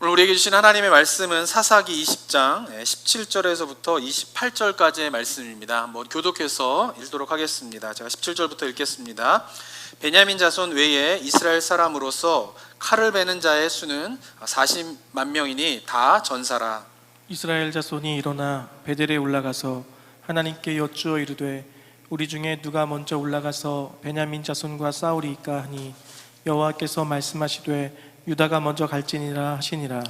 오늘 우리에게 주신 하나님의 말씀은 사사기 20장 17절에서부터 28절까지의 말씀입니다. 한번 교독해서 읽도록 하겠습니다. 제가 17절부터 읽겠습니다. 베냐민 자손 외에 이스라엘 사람으로서 칼을 베는 자의 수는 40만 명이니 다 전사라. 이스라엘 자손이 일어나 베델에 올라가서 하나님께 여쭈어 이르되 우리 중에 누가 먼저 올라가서 베냐민 자손과 싸우리이까 하니 여호와께서 말씀하시되 유다가 먼저 갈지니라 하시니라.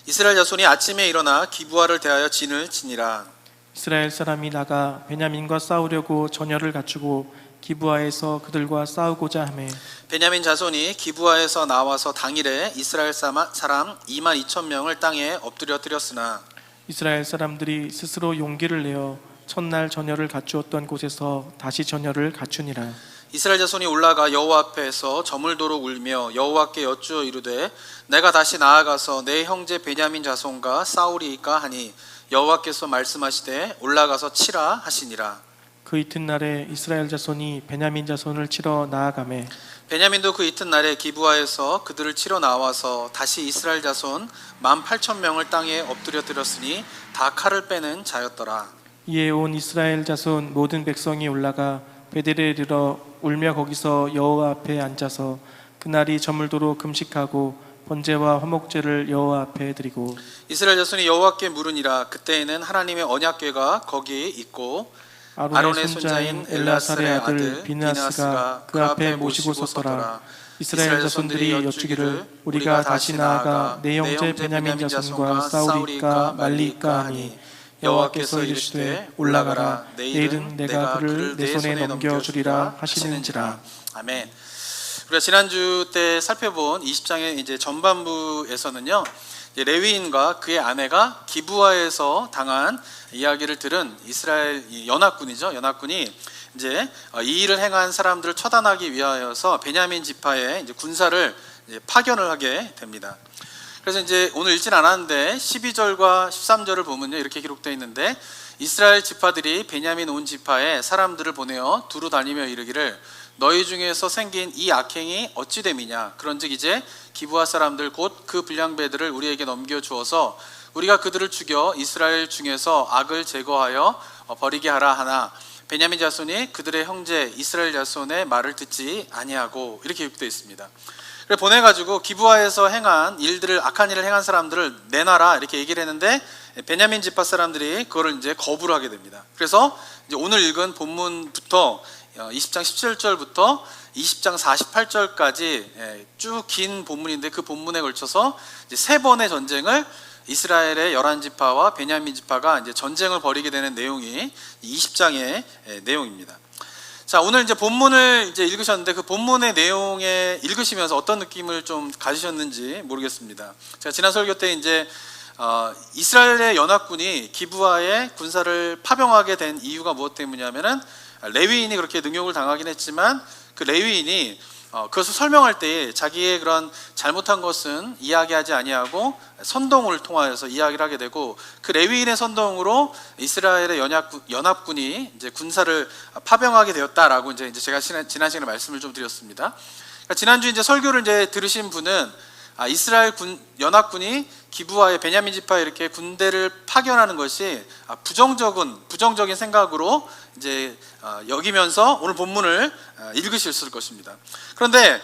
이스라엘 자손이 아침에 일어나 기브아를 대하여 진을 치니라. 이스라엘 사람이 나가 베냐민과 싸우려고 전열을 갖추고 기브아에서 그들과 싸우고자 하매 베냐민 자손이 기브아에서 나와서 당일에 이스라엘 사람 2만 2천 명을 땅에 엎드려 드렸으나 이스라엘 사람들이 스스로 용기를 내어 첫날 전열을 갖추었던 곳에서 다시 전열을 갖추니라. 이스라엘 자손이 올라가 여호와 앞에서 저물도록 울며 여호와께 여쭈어 이르되 내가 다시 나아가서 내 형제 베냐민 자손과 싸우리이까 하니 여호와께서 말씀하시되 올라가서 치라 하시니라. 그 이튿날에 이스라엘 자손이 베냐민 자손을 치러 나아가매 베냐민도 그 이튿날에 기브아에서 그들을 치러 나와서 다시 이스라엘 자손 18,000명을 땅에 엎드려 드렸으니 다 칼을 빼는 자였더라. 이에 온 이스라엘 자손 모든 백성이 올라가 베델에 이르러 울며 거기서 여호와 앞에 앉아서 그날이 저물도록 금식하고 번제와 화목제를 여호와 앞에 드리고 이스라엘 자손이 여호와께 물으니라. 그때에는 하나님의 언약궤가 거기에 있고 아론의 손자인 엘라살의 아들 비느하스가 그 앞에 모시고 섰더라. 이스라엘 자손들이 여쭈기를 우리가 다시 나아가 내 형제 베냐민 자손과 싸우리까 말리까 하니 여호와께서 이르시되 올라가라. 내일은 내가 그를 내 손에 넘겨주리라 하시는지라. 아멘. 우리가 지난주 때 살펴본 20장의 이제 전반부에서는요, 레위인과 그의 아내가 기브아에서 당한 이야기를 들은 이스라엘 연합군이죠. 연합군이 이제 이 일을 행한 사람들을 처단하기 위하여서 베냐민 지파에 이제 군사를 이제 파견을 하게 됩니다. 그래서 이제 오늘 읽진 않았는데 12절과 13절을 보면요, 이렇게 기록되어 있는데 이스라엘 지파들이 베냐민 온 지파에 사람들을 보내어 두루 다니며 이르기를 너희 중에서 생긴 이 악행이 어찌 됨이냐. 그런즉 이제 기브아 사람들 곧 그 불량배들을 우리에게 넘겨주어서 우리가 그들을 죽여 이스라엘 중에서 악을 제거하여 버리게 하라 하나 베냐민 자손이 그들의 형제 이스라엘 자손의 말을 듣지 아니하고 이렇게 기록되어 있습니다. 그래 보내가지고 기브아에서 행한 일들을 악한 일을 행한 사람들을 내놔라 이렇게 얘기를 했는데 베냐민 지파 사람들이 그거를 이제 거부를 하게 됩니다. 그래서 이제 오늘 읽은 본문부터 20장 17절부터 20장 48절까지 쭉 긴 본문인데 그 본문에 걸쳐서 이제 세 번의 전쟁을 이스라엘의 11지파와 베냐민 지파가 이제 전쟁을 벌이게 되는 내용이 20장의 내용입니다. 자, 오늘 이제 본문을 이제 읽으셨는데 그 본문의 내용에 읽으시면서 어떤 느낌을 좀 가지셨는지 모르겠습니다. 제가 지난 설교 때 이제 이스라엘의 연합군이 기브아에 군사를 파병하게 된 이유가 무엇 때문이냐면은 레위인이 그렇게 능욕을 당하긴 했지만 그 레위인이 그것을 설명할 때 자기의 그런 잘못한 것은 이야기하지 아니하고 선동을 통하여서 이야기를 하게 되고 그 레위인의 선동으로 이스라엘의 연합군이 이제 군사를 파병하게 되었다라고 이제 제가 지난 시간에 말씀을 좀 드렸습니다. 그러니까 지난주 이제 설교를 이제 들으신 분은 이스라엘 연합군이 기브아의 베냐민 지파에 이렇게 군대를 파견하는 것이 부정적인 생각으로 이제 여기면서 오늘 본문을 읽으셨을 것입니다. 그런데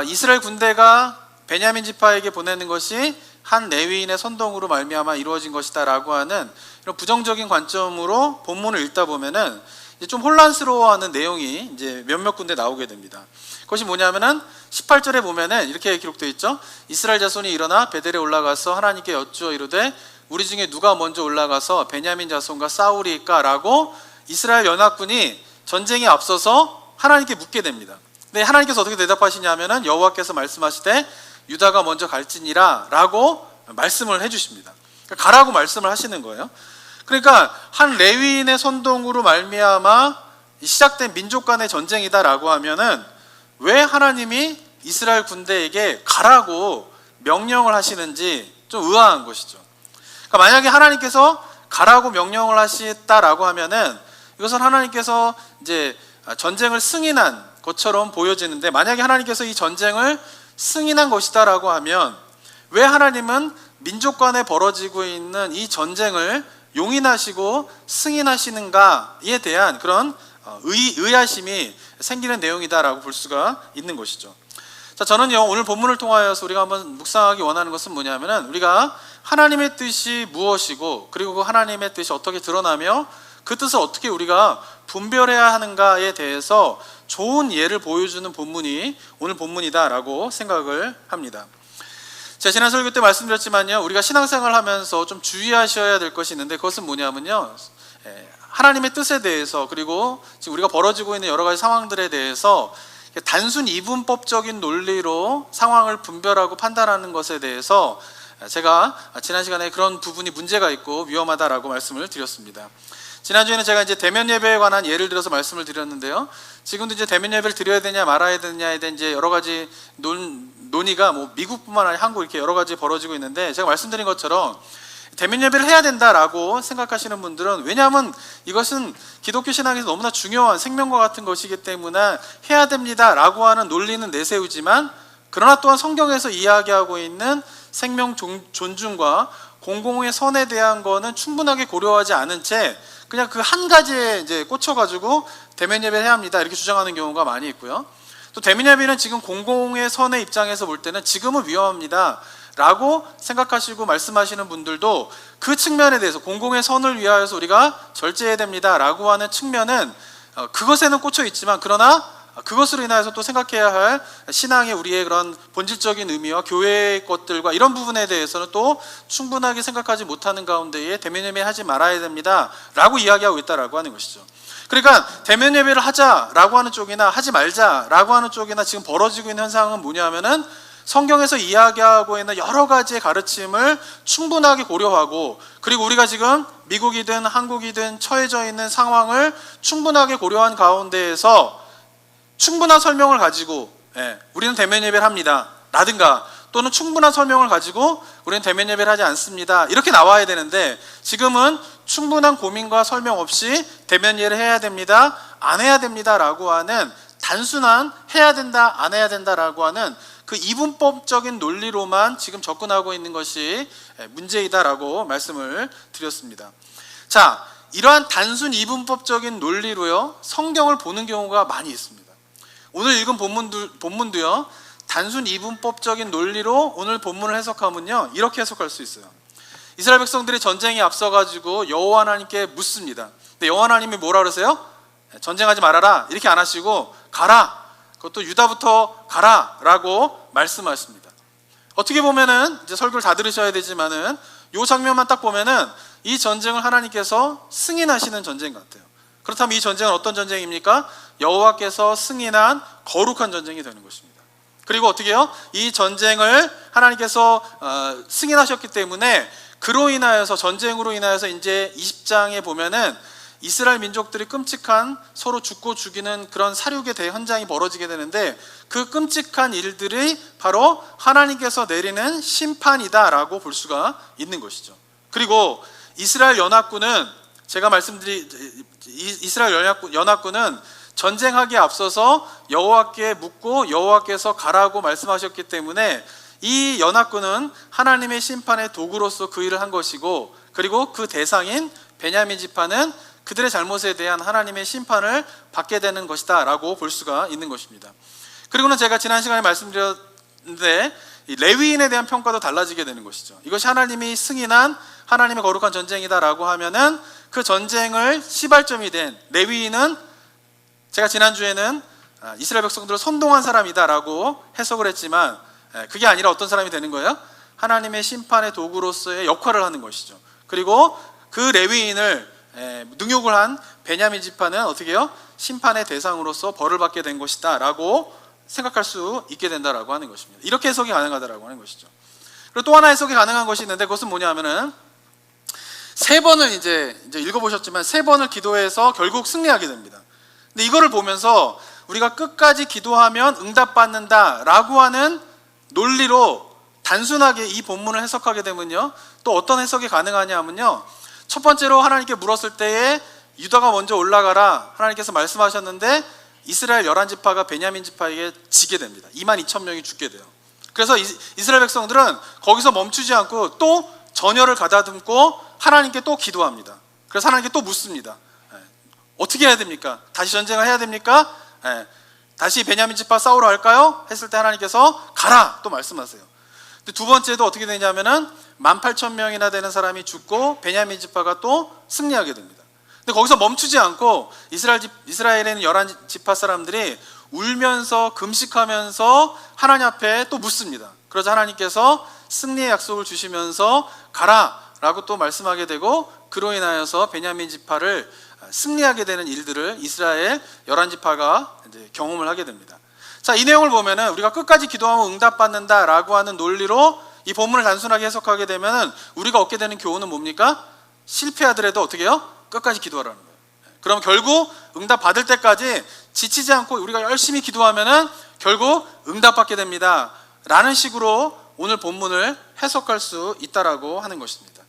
이스라엘 군대가 베냐민 지파에게 보내는 것이 한 레위인의 선동으로 말미암아 이루어진 것이다라고 하는 이런 부정적인 관점으로 본문을 읽다 보면은 이제 좀 혼란스러워하는 내용이 이제 몇몇 군데 나오게 됩니다. 그것이 뭐냐면은 18절에 보면은 이렇게 기록되어 있죠. 이스라엘 자손이 일어나 베델에 올라가서 하나님께 여쭈어 이르되 우리 중에 누가 먼저 올라가서 베냐민 자손과 싸우리까라고 이스라엘 연합군이 전쟁에 앞서서 하나님께 묻게 됩니다. 근데 하나님께서 어떻게 대답하시냐면은 여호와께서 말씀하시되 유다가 먼저 갈지니라 라고 말씀을 해주십니다. 그러니까 가라고 말씀을 하시는 거예요. 그러니까 한 레위인의 선동으로 말미암아 시작된 민족 간의 전쟁이다라고 하면은 왜 하나님이 이스라엘 군대에게 가라고 명령을 하시는지 좀 의아한 것이죠. 그러니까 만약에 하나님께서 가라고 명령을 하셨다라고 하면은 이것은 하나님께서 이제 전쟁을 승인한 것처럼 보여지는데 만약에 하나님께서 이 전쟁을 승인한 것이다라고 하면 왜 하나님은 민족 간에 벌어지고 있는 이 전쟁을 용인하시고 승인하시는가에 대한 그런 의아심이 생기는 내용이다라고 볼 수가 있는 것이죠. 자, 저는요 오늘 본문을 통하여서 우리가 한번 묵상하기 원하는 것은 뭐냐면은 우리가 하나님의 뜻이 무엇이고 그리고 그 하나님의 뜻이 어떻게 드러나며 그 뜻을 어떻게 우리가 분별해야 하는가에 대해서 좋은 예를 보여주는 본문이 오늘 본문이다라고 생각을 합니다. 제가 지난 설교 때 말씀드렸지만요, 우리가 신앙생활을 하면서 좀 주의하셔야 될 것이 있는데 그것은 뭐냐면요, 하나님의 뜻에 대해서 그리고 지금 우리가 벌어지고 있는 여러 가지 상황들에 대해서 단순 이분법적인 논리로 상황을 분별하고 판단하는 것에 대해서 제가 지난 시간에 그런 부분이 문제가 있고 위험하다라고 말씀을 드렸습니다. 지난주에는 제가 이제 대면 예배에 관한 예를 들어서 말씀을 드렸는데요. 지금도 이제 대면 예배를 드려야 되냐 말아야 되냐에 대한 이제 여러 가지 논의가 뭐 미국뿐만 아니라 한국 이렇게 여러 가지 벌어지고 있는데, 제가 말씀드린 것처럼 대면 예배를 해야 된다라고 생각하시는 분들은, 왜냐하면 이것은 기독교 신앙에서 너무나 중요한 생명과 같은 것이기 때문에 해야 됩니다라고 하는 논리는 내세우지만, 그러나 또한 성경에서 이야기하고 있는 생명 존중과 공공의 선에 대한 거는 충분하게 고려하지 않은 채 그냥 그 한 가지에 이제 꽂혀가지고 대면 예배를 해야 합니다 이렇게 주장하는 경우가 많이 있고요. 또 대면 예배는 지금 공공의 선의 입장에서 볼 때는 지금은 위험합니다 라고 생각하시고 말씀하시는 분들도 그 측면에 대해서 공공의 선을 위하여서 우리가 절제해야 됩니다 라고 하는 측면은 그것에는 꽂혀 있지만, 그러나 그것으로 인하여서 또 생각해야 할 신앙의 우리의 그런 본질적인 의미와 교회의 것들과 이런 부분에 대해서는 또 충분하게 생각하지 못하는 가운데에 대면 예배 하지 말아야 됩니다 라고 이야기하고 있다라고 하는 것이죠. 그러니까 대면 예배를 하자라고 하는 쪽이나 하지 말자라고 하는 쪽이나 지금 벌어지고 있는 현상은 뭐냐면은, 성경에서 이야기하고 있는 여러 가지의 가르침을 충분하게 고려하고, 그리고 우리가 지금 미국이든 한국이든 처해져 있는 상황을 충분하게 고려한 가운데에서 충분한 설명을 가지고 우리는 대면 예배를 합니다 라든가, 또는 충분한 설명을 가지고 우리는 대면 예배를 하지 않습니다 이렇게 나와야 되는데, 지금은 충분한 고민과 설명 없이 대면 예배를 해야 됩니다 안 해야 됩니다 라고 하는 단순한 해야 된다 안 해야 된다라고 하는 그 이분법적인 논리로만 지금 접근하고 있는 것이 문제이다라고 말씀을 드렸습니다. 자, 이러한 단순 이분법적인 논리로요 성경을 보는 경우가 많이 있습니다. 오늘 읽은 본문도요 단순 이분법적인 논리로 오늘 본문을 해석하면요 이렇게 해석할 수 있어요. 이스라엘 백성들이 전쟁에 앞서가지고 여호와 하나님께 묻습니다. 근데 여호와 하나님이 뭐라 그러세요? 전쟁하지 말아라 이렇게 안 하시고 가라, 그것도 유다부터 가라 라고 말씀하십니다. 어떻게 보면은 이제 설교를 다 들으셔야 되지만은 이 장면만 딱 보면은 이 전쟁을 하나님께서 승인하시는 전쟁 같아요. 그렇다면 이 전쟁은 어떤 전쟁입니까? 여호와께서 승인한 거룩한 전쟁이 되는 것입니다. 그리고 어떻게 해요? 이 전쟁을 하나님께서 승인하셨기 때문에 그로 인하여서, 전쟁으로 인하여서 이제 20장에 보면은 이스라엘 민족들이 끔찍한 서로 죽고 죽이는 그런 살육의 대현장이 벌어지게 되는데, 그 끔찍한 일들이 바로 하나님께서 내리는 심판이다라고 볼 수가 있는 것이죠. 그리고 이스라엘 연합군은, 제가 말씀드린 이스라엘 연합군은 전쟁하기에 앞서서 여호와께 묻고 여호와께서 가라고 말씀하셨기 때문에 이 연합군은 하나님의 심판의 도구로서 그 일을 한 것이고, 그리고 그 대상인 베냐민 지파는 그들의 잘못에 대한 하나님의 심판을 받게 되는 것이다 라고 볼 수가 있는 것입니다. 그리고는 제가 지난 시간에 말씀드렸는데 이 레위인에 대한 평가도 달라지게 되는 것이죠. 이것이 하나님이 승인한 하나님의 거룩한 전쟁이다 라고 하면은 그 전쟁을 시발점이 된 레위인은, 제가 지난주에는 이스라엘 백성들을 선동한 사람이다 라고 해석을 했지만, 그게 아니라 어떤 사람이 되는 거예요? 하나님의 심판의 도구로서의 역할을 하는 것이죠. 그리고 그 레위인을 능욕을 한 베냐민 지파는 어떻게 해요? 심판의 대상으로서 벌을 받게 된 것이다 라고 생각할 수 있게 된다라고 하는 것입니다. 이렇게 해석이 가능하다라고 하는 것이죠. 그리고 또 하나 해석이 가능한 것이 있는데, 그것은 뭐냐 하면은, 3번을 이제 읽어보셨지만 3번을 기도해서 결국 승리하게 됩니다. 근데 이거를 보면서 우리가 끝까지 기도하면 응답받는다 라고 하는 논리로 단순하게 이 본문을 해석하게 되면요, 또 어떤 해석이 가능하냐 하면요, 첫 번째로 하나님께 물었을 때에 유다가 먼저 올라가라 하나님께서 말씀하셨는데 이스라엘 11지파가 베냐민 지파에게 지게 됩니다. 22,000명이 죽게 돼요. 그래서 이스라엘 백성들은 거기서 멈추지 않고 또 전열을 가다듬고 하나님께 또 기도합니다. 그래서 하나님께 또 묻습니다. 어떻게 해야 됩니까? 다시 전쟁을 해야 됩니까? 다시 베냐민 지파 싸우러 할까요? 했을 때 하나님께서 가라 또 말씀하세요. 근데 두 번째도 어떻게 되냐면은 18,000명이나 되는 사람이 죽고 베냐민 지파가 또 승리하게 됩니다. 근데 거기서 멈추지 않고 이스라엘에는 11지파 사람들이 울면서 금식하면서 하나님 앞에 또 묻습니다. 그러자 하나님께서 승리의 약속을 주시면서 가라라고 또 말씀하게 되고, 그로 인하여서 베냐민 지파를 승리하게 되는 일들을 이스라엘 11지파가 이제 경험을 하게 됩니다. 자, 이 내용을 보면은 우리가 끝까지 기도하면 응답받는다라고 하는 논리로 이 본문을 단순하게 해석하게 되면은 우리가 얻게 되는 교훈은 뭡니까? 실패하더라도 어떻게 해요? 끝까지 기도하라는 거예요. 그럼 결국 응답 받을 때까지 지치지 않고 우리가 열심히 기도하면은 결국 응답받게 됩니다. 라는 식으로 오늘 본문을 해석할 수 있다라고 하는 것입니다.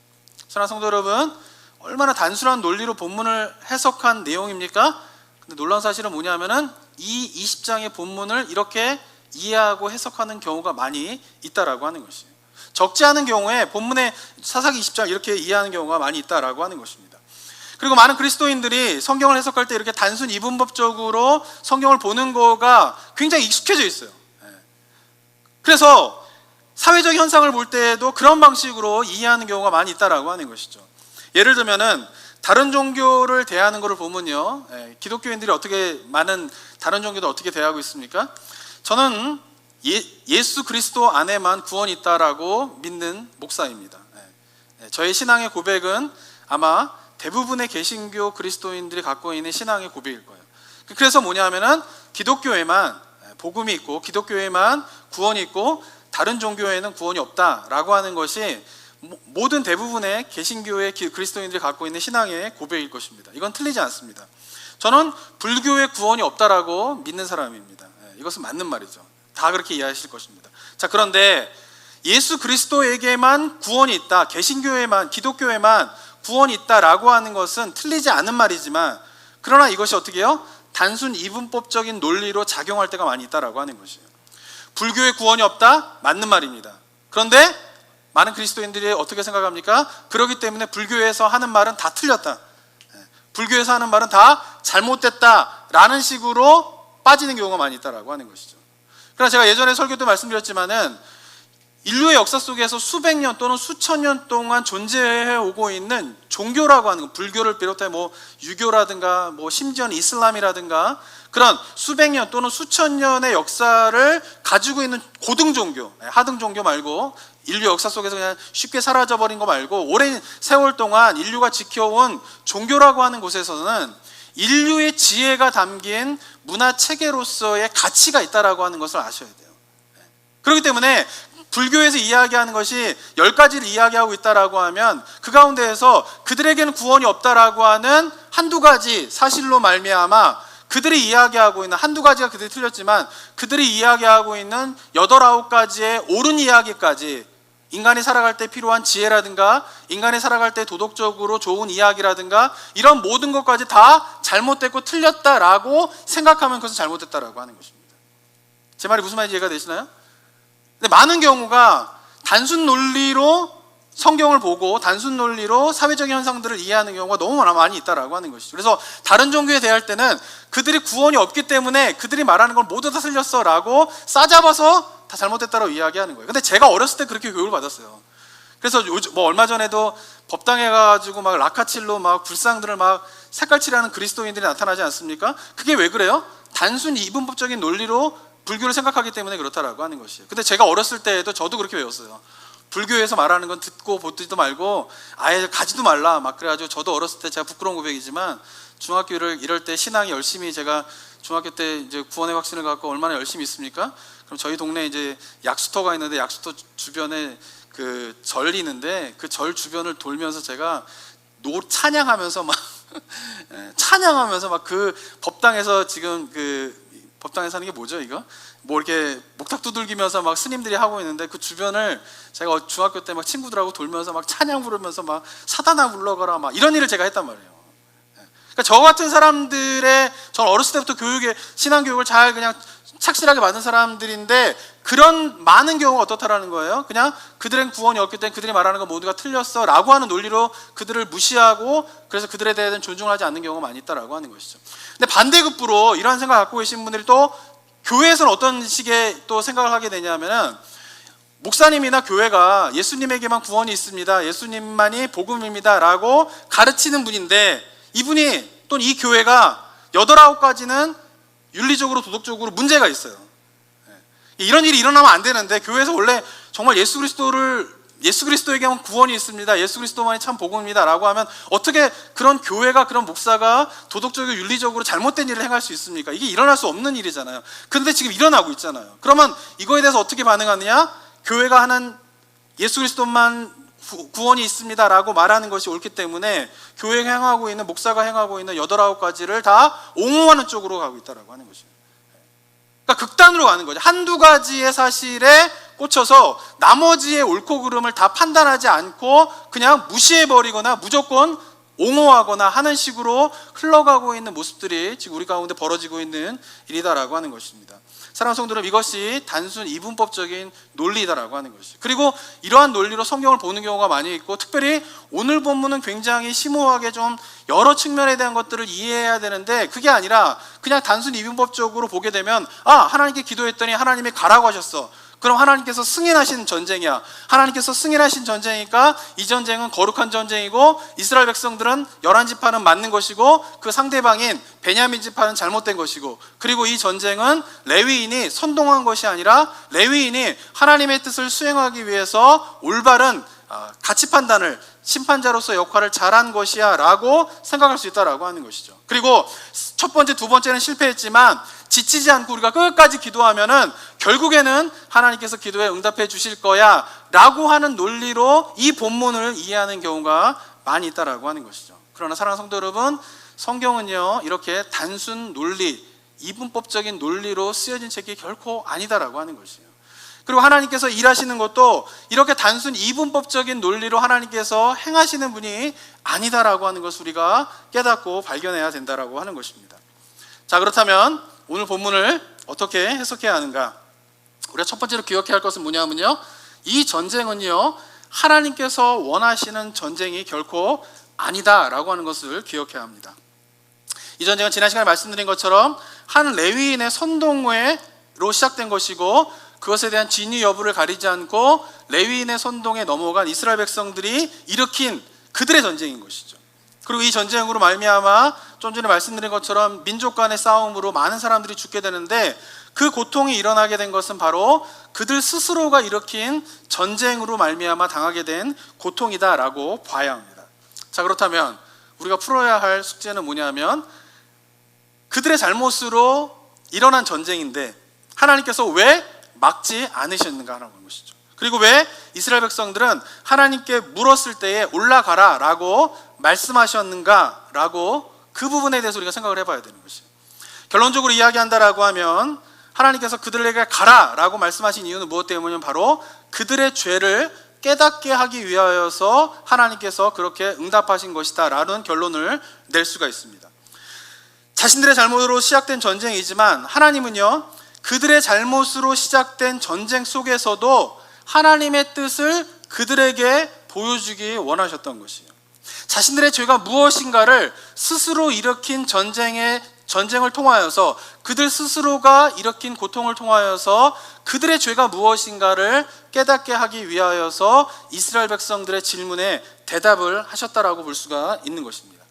사랑하는 성도 여러분, 얼마나 단순한 논리로 본문을 해석한 내용입니까? 근데 놀라운 사실은 뭐냐면은 이 20장의 본문을 이렇게 이해하고 해석하는 경우가 많이 있다라고 하는 것이에요. 적지 않은 경우에 본문의 사사기 20장 이렇게 이해하는 경우가 많이 있다라고 하는 것입니다. 그리고 많은 그리스도인들이 성경을 해석할 때 이렇게 단순 이분법적으로 성경을 보는 거가 굉장히 익숙해져 있어요. 그래서 사회적 현상을 볼 때에도 그런 방식으로 이해하는 경우가 많이 있다라고 하는 것이죠. 예를 들면은 다른 종교를 대하는 것을 보면요, 기독교인들이 어떻게 많은 다른 종교도 어떻게 대하고 있습니까? 저는 예수 그리스도 안에만 구원이 있다라고 믿는 목사입니다. 저의 신앙의 고백은 아마 대부분의 개신교 그리스도인들이 갖고 있는 신앙의 고백일 거예요. 그래서 뭐냐면은 기독교에만 복음이 있고 기독교에만 구원이 있고 다른 종교에는 구원이 없다라고 하는 것이 모든 대부분의 개신교의 그리스도인들이 갖고 있는 신앙의 고백일 것입니다. 이건 틀리지 않습니다. 저는 불교의 구원이 없다라고 믿는 사람입니다. 이것은 맞는 말이죠. 다 그렇게 이해하실 것입니다. 자, 그런데 예수 그리스도에게만 구원이 있다, 개신교에만, 기독교에만 구원이 있다라고 하는 것은 틀리지 않은 말이지만, 그러나 이것이 어떻게 해요? 단순 이분법적인 논리로 작용할 때가 많이 있다라고 하는 것이에요. 불교의 구원이 없다? 맞는 말입니다. 그런데 많은 그리스도인들이 어떻게 생각합니까? 그렇기 때문에 불교에서 하는 말은 다 틀렸다, 불교에서 하는 말은 다 잘못됐다라는 식으로 빠지는 경우가 많이 있다라고 하는 것이죠. 그러나 제가 예전에 설교 때 말씀드렸지만은 인류의 역사 속에서 수백 년 또는 수천 년 동안 존재해 오고 있는 종교라고 하는 것, 불교를 비롯해 유교라든가 심지어는 이슬람이라든가 그런 수백 년 또는 수천 년의 역사를 가지고 있는 고등 종교, 하등 종교 말고 인류 역사 속에서 그냥 쉽게 사라져버린 거 말고 오랜 세월 동안 인류가 지켜온 종교라고 하는 곳에서는 인류의 지혜가 담긴 문화 체계로서의 가치가 있다라고 하는 것을 아셔야 돼요. 그렇기 때문에 불교에서 이야기하는 것이 10가지를 이야기하고 있다라고 하면 그 가운데에서 그들에게는 구원이 없다라고 하는 한두 가지 사실로 말미암아 그들이 이야기하고 있는 한두 가지가 그들이 틀렸지만 그들이 이야기하고 있는 8, 9가지의 옳은 이야기까지, 인간이 살아갈 때 필요한 지혜라든가 인간이 살아갈 때 도덕적으로 좋은 이야기라든가 이런 모든 것까지 다 잘못됐고 틀렸다라고 생각하면 그것은 잘못됐다라고 하는 것입니다. 제 말이 무슨 말인지 이해가 되시나요? 근데 많은 경우가 단순 논리로 성경을 보고 단순 논리로 사회적 현상들을 이해하는 경우가 너무 많이 있다라고 하는 것이죠. 그래서 다른 종교에 대할 때는 그들이 구원이 없기 때문에 그들이 말하는 걸 모두 다 틀렸어 라고 싸잡아서 다 잘못됐다고 이야기하는 거예요. 근데 제가 어렸을 때 그렇게 교육을 받았어요. 그래서 얼마 전에도 법당에 가가지고 막 라카칠로 막 불상들을 막 색깔칠하는 그리스도인들이 나타나지 않습니까? 그게 왜 그래요? 단순 이분법적인 논리로 불교를 생각하기 때문에 그렇다라고 하는 것이에요. 근데 제가 어렸을 때에도 저도 그렇게 외웠어요. 불교에서 말하는 건 듣고 보지도 말고 아예 가지도 말라 막 그래가지고 저도 어렸을 때 제가 부끄러운 고백이지만 중학교를 이럴 때 신앙이 열심히, 제가 중학교 때 이제 구원의 확신을 갖고 얼마나 열심히 있습니까? 그럼 저희 동네에 이제 약수터가 있는데 약수터 주변에 그 절이 있는데 그 절 주변을 돌면서 제가 찬양하면서 막 찬양하면서 막 그 법당에서 지금 그 법당에서 하는 게 뭐죠 이거? 이렇게 목탁 두들기면서 막 스님들이 하고 있는데 그 주변을 제가 중학교 때 막 친구들하고 돌면서 막 찬양 부르면서 막 사단아 물러가라 막 이런 일을 제가 했단 말이에요. 그러니까 저 같은 사람들의, 전 어렸을 때부터 신앙교육을 잘 그냥 착실하게 받은 사람들인데 그런 많은 경우가 어떻다라는 거예요. 그냥 그들은 구원이 없기 때문에 그들이 말하는 건 모두가 틀렸어 라고 하는 논리로 그들을 무시하고, 그래서 그들에 대해서는 존중을 하지 않는 경우가 많이 있다라고 하는 것이죠. 근데 반대급부로 이러한 생각을 갖고 계신 분들이 또 교회에서는 어떤 식의 또 생각을 하게 되냐면은, 목사님이나 교회가 예수님에게만 구원이 있습니다, 예수님만이 복음입니다 라고 가르치는 분인데, 이분이 또는 이 교회가 8, 9가지는 윤리적으로 도덕적으로 문제가 있어요. 이런 일이 일어나면 안 되는데, 교회에서 원래 정말 예수 그리스도에게만 구원이 있습니다, 예수 그리스도만이 참 복음입니다 라고 하면 어떻게 그런 교회가, 그런 목사가 도덕적이고 윤리적으로 잘못된 일을 행할 수 있습니까? 이게 일어날 수 없는 일이잖아요. 그런데 지금 일어나고 있잖아요. 그러면 이거에 대해서 어떻게 반응하느냐? 교회가 하는 예수 그리스도만 구원이 있습니다 라고 말하는 것이 옳기 때문에 교회가 행하고 있는, 목사가 행하고 있는 8, 9가지를 다 옹호하는 쪽으로 가고 있다고 하는 것이죠. 그러니까 극단으로 가는 거죠. 한두 가지의 사실에 꽂혀서 나머지의 옳고 그름을 다 판단하지 않고 그냥 무시해버리거나 무조건 옹호하거나 하는 식으로 흘러가고 있는 모습들이 지금 우리 가운데 벌어지고 있는 일이다라고 하는 것입니다. 사랑하는 성도들, 이것이 단순 이분법적인 논리다라고 하는 것이죠. 그리고 이러한 논리로 성경을 보는 경우가 많이 있고, 특별히 오늘 본문은 굉장히 심오하게 좀 여러 측면에 대한 것들을 이해해야 되는데, 그게 아니라 그냥 단순 이분법적으로 보게 되면, 하나님께 기도했더니 하나님이 가라고 하셨어, 그럼 하나님께서 승인하신 전쟁이야, 하나님께서 승인하신 전쟁이니까 이 전쟁은 거룩한 전쟁이고 이스라엘 백성들은 11지파는 맞는 것이고 그 상대방인 베냐민 지파는 잘못된 것이고, 그리고 이 전쟁은 레위인이 선동한 것이 아니라 레위인이 하나님의 뜻을 수행하기 위해서 올바른 가치 판단을, 심판자로서 역할을 잘한 것이야 라고 생각할 수 있다라고 하는 것이죠. 그리고 첫 번째, 두 번째는 실패했지만 지치지 않고 우리가 끝까지 기도하면은 결국에는 하나님께서 기도에 응답해 주실 거야 라고 하는 논리로 이 본문을 이해하는 경우가 많이 있다라고 하는 것이죠. 그러나 사랑하는 성도 여러분, 성경은요 이렇게 단순 논리, 이분법적인 논리로 쓰여진 책이 결코 아니다라고 하는 것이에요. 그리고 하나님께서 일하시는 것도 이렇게 단순 이분법적인 논리로 하나님께서 행하시는 분이 아니다라고 하는 것을 우리가 깨닫고 발견해야 된다라고 하는 것입니다. 자, 그렇다면 오늘 본문을 어떻게 해석해야 하는가? 우리가 첫 번째로 기억해야 할 것은 뭐냐면요, 이 전쟁은요 하나님께서 원하시는 전쟁이 결코 아니다라고 하는 것을 기억해야 합니다. 이 전쟁은 지난 시간에 말씀드린 것처럼 한 레위인의 선동회로 시작된 것이고, 그것에 대한 진위 여부를 가리지 않고 레위인의 선동에 넘어간 이스라엘 백성들이 일으킨 그들의 전쟁인 것이죠. 그리고 이 전쟁으로 말미암아 좀 전에 말씀드린 것처럼 민족 간의 싸움으로 많은 사람들이 죽게 되는데, 그 고통이 일어나게 된 것은 바로 그들 스스로가 일으킨 전쟁으로 말미암아 당하게 된 고통이다라고 봐야 합니다. 자, 그렇다면 우리가 풀어야 할 숙제는 뭐냐면, 그들의 잘못으로 일어난 전쟁인데 하나님께서 왜 막지 않으셨는가 하는 것이죠. 그리고 왜 이스라엘 백성들은 하나님께 물었을 때에 올라가라 라고 말씀하셨는가 라고, 그 부분에 대해서 우리가 생각을 해봐야 되는 것이에요. 결론적으로 이야기한다라고 하면 하나님께서 그들에게 가라 라고 말씀하신 이유는 무엇 때문이냐면 바로 그들의 죄를 깨닫게 하기 위하여서 하나님께서 그렇게 응답하신 것이다 라는 결론을 낼 수가 있습니다. 자신들의 잘못으로 시작된 전쟁이지만 하나님은요 그들의 잘못으로 시작된 전쟁 속에서도 하나님의 뜻을 그들에게 보여주기 원하셨던 것이에요. 자신들의 죄가 무엇인가를 스스로 일으킨 전쟁을 통하여서, 그들 스스로가 일으킨 고통을 통하여서 그들의 죄가 무엇인가를 깨닫게 하기 위하여서 이스라엘 백성들의 질문에 대답을 하셨다라고 볼 수가 있는 것입니다.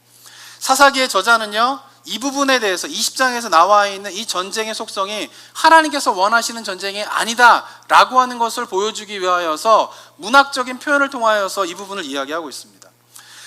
사사기의 저자는요 이 부분에 대해서 20장에서 나와 있는 이 전쟁의 속성이 하나님께서 원하시는 전쟁이 아니다 라고 하는 것을 보여주기 위하여서 문학적인 표현을 통하여서 이 부분을 이야기하고 있습니다.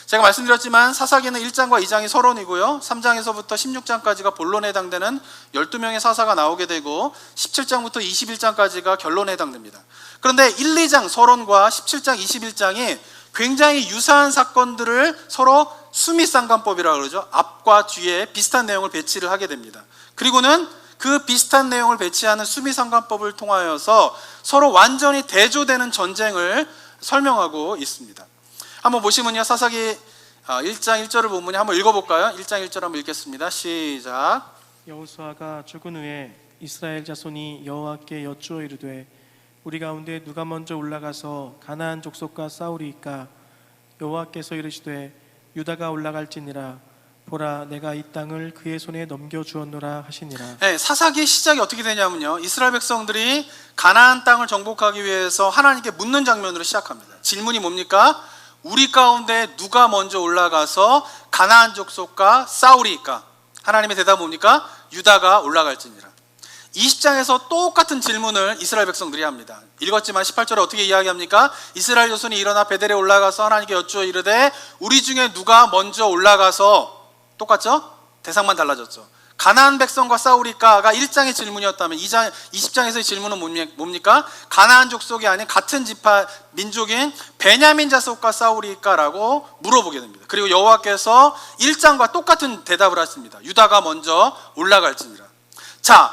제가 말씀드렸지만 사사기는 1장과 2장이 서론이고요, 3장에서부터 16장까지가 본론에 해당되는 12명의 사사가 나오게 되고 17장부터 21장까지가 결론에 해당됩니다. 그런데 1, 2장 서론과 17장, 21장이 굉장히 유사한 사건들을 서로 수미상관법이라고 그러죠. 앞과 뒤에 비슷한 내용을 배치를 하게 됩니다. 그리고는 그 비슷한 내용을 배치하는 수미상관법을 통하여서 서로 완전히 대조되는 전쟁을 설명하고 있습니다. 한번 보시면요, 사사기 1장 1절을 본문에 한번 읽어볼까요? 1장 1절 한번 읽겠습니다. 시작. 여호수아가 죽은 후에 이스라엘 자손이 여호와께 여쭈어 이르되 우리 가운데 누가 먼저 올라가서 가나안 족속과 싸우리이까? 여호와께서 이르시되 유다가 올라갈지니라. 보라, 내가 이 땅을 그의 손에 넘겨 주었노라 하시니라. 네, 사사기의 시작이 어떻게 되냐면요, 이스라엘 백성들이 가나안 땅을 정복하기 위해서 하나님께 묻는 장면으로 시작합니다. 질문이 뭡니까? 우리 가운데 누가 먼저 올라가서 가나안 족속과 싸우리이까? 하나님의 대답은 뭡니까? 유다가 올라갈지니라. 20장에서 똑같은 질문을 이스라엘 백성들이 합니다. 읽었지만 18절에 어떻게 이야기합니까? 이스라엘 자손이 일어나 베델에 올라가서 하나님께 여쭈어 이르되 우리 중에 누가 먼저 올라가서, 똑같죠? 대상만 달라졌죠. 가나안 백성과 싸우리까가 1장의 질문이었다면 20장에서의 질문은 뭡니까? 가나안 족속이 아닌 같은 지파 민족인 베냐민 자손과 싸우리까라고 물어보게 됩니다. 그리고 여호와께서 1장과 똑같은 대답을 하십니다. 유다가 먼저 올라갈지니라. 자,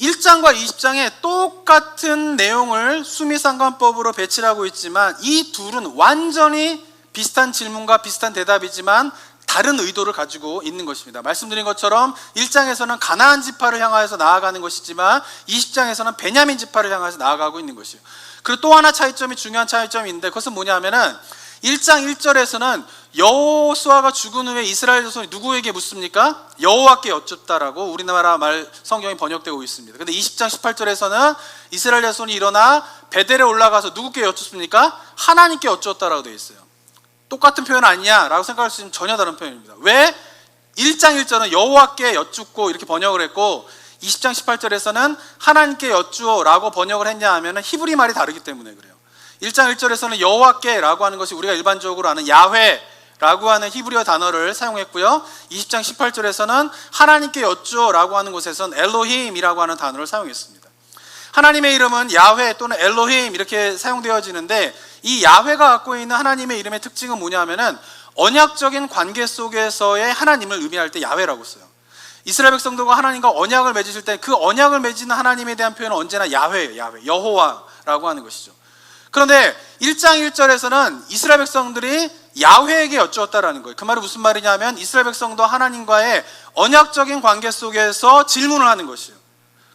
1장과 20장에 똑같은 내용을 수미상관법으로 배치를 하고 있지만 이 둘은 완전히 비슷한 질문과 비슷한 대답이지만 다른 의도를 가지고 있는 것입니다. 말씀드린 것처럼 1장에서는 가나안 지파를 향하여서 나아가는 것이지만 20장에서는 베냐민 지파를 향해서 나아가고 있는 것이에요. 그리고 또 하나 차이점이, 중요한 차이점이 있는데 그것은 뭐냐면은 1장 1절에서는 여호수아가 죽은 후에 이스라엘 자손이 누구에게 묻습니까? 여호와께 여쭙다라고 우리나라 말 성경이 번역되고 있습니다. 근데 20장 18절에서는 이스라엘 자손이 일어나 베델에 올라가서 누구께 여쭙습니까? 하나님께 여쭈었다라고 되어 있어요. 똑같은 표현 아니냐라고 생각할 수 있는 전혀 다른 표현입니다. 왜 1장 1절은 여호와께 여쭙고 이렇게 번역을 했고 20장 18절에서는 하나님께 여쭈어라고 번역을 했냐 하면 히브리 말이 다르기 때문에 그래요. 1장 1절에서는 여호와께라고 하는 것이 우리가 일반적으로 아는 야훼라고 하는 히브리어 단어를 사용했고요. 20장 18절에서는 하나님께 여쭈어라고 하는 곳에서는 엘로힘이라고 하는 단어를 사용했습니다. 하나님의 이름은 야훼 또는 엘로힘 이렇게 사용되어지는데 이 야훼가 갖고 있는 하나님의 이름의 특징은 뭐냐면은 언약적인 관계 속에서의 하나님을 의미할 때 야훼라고 써요. 이스라엘 백성들과 하나님과 언약을 맺으실 때 그 언약을 맺는 하나님에 대한 표현은 언제나 야훼예요. 야훼, 여호와라고 하는 것이죠. 그런데 1장 1절에서는 이스라엘 백성들이 야훼에게 여쭈었다라는 거예요. 그 말은 무슨 말이냐면 이스라엘 백성도 하나님과의 언약적인 관계 속에서 질문을 하는 것이에요.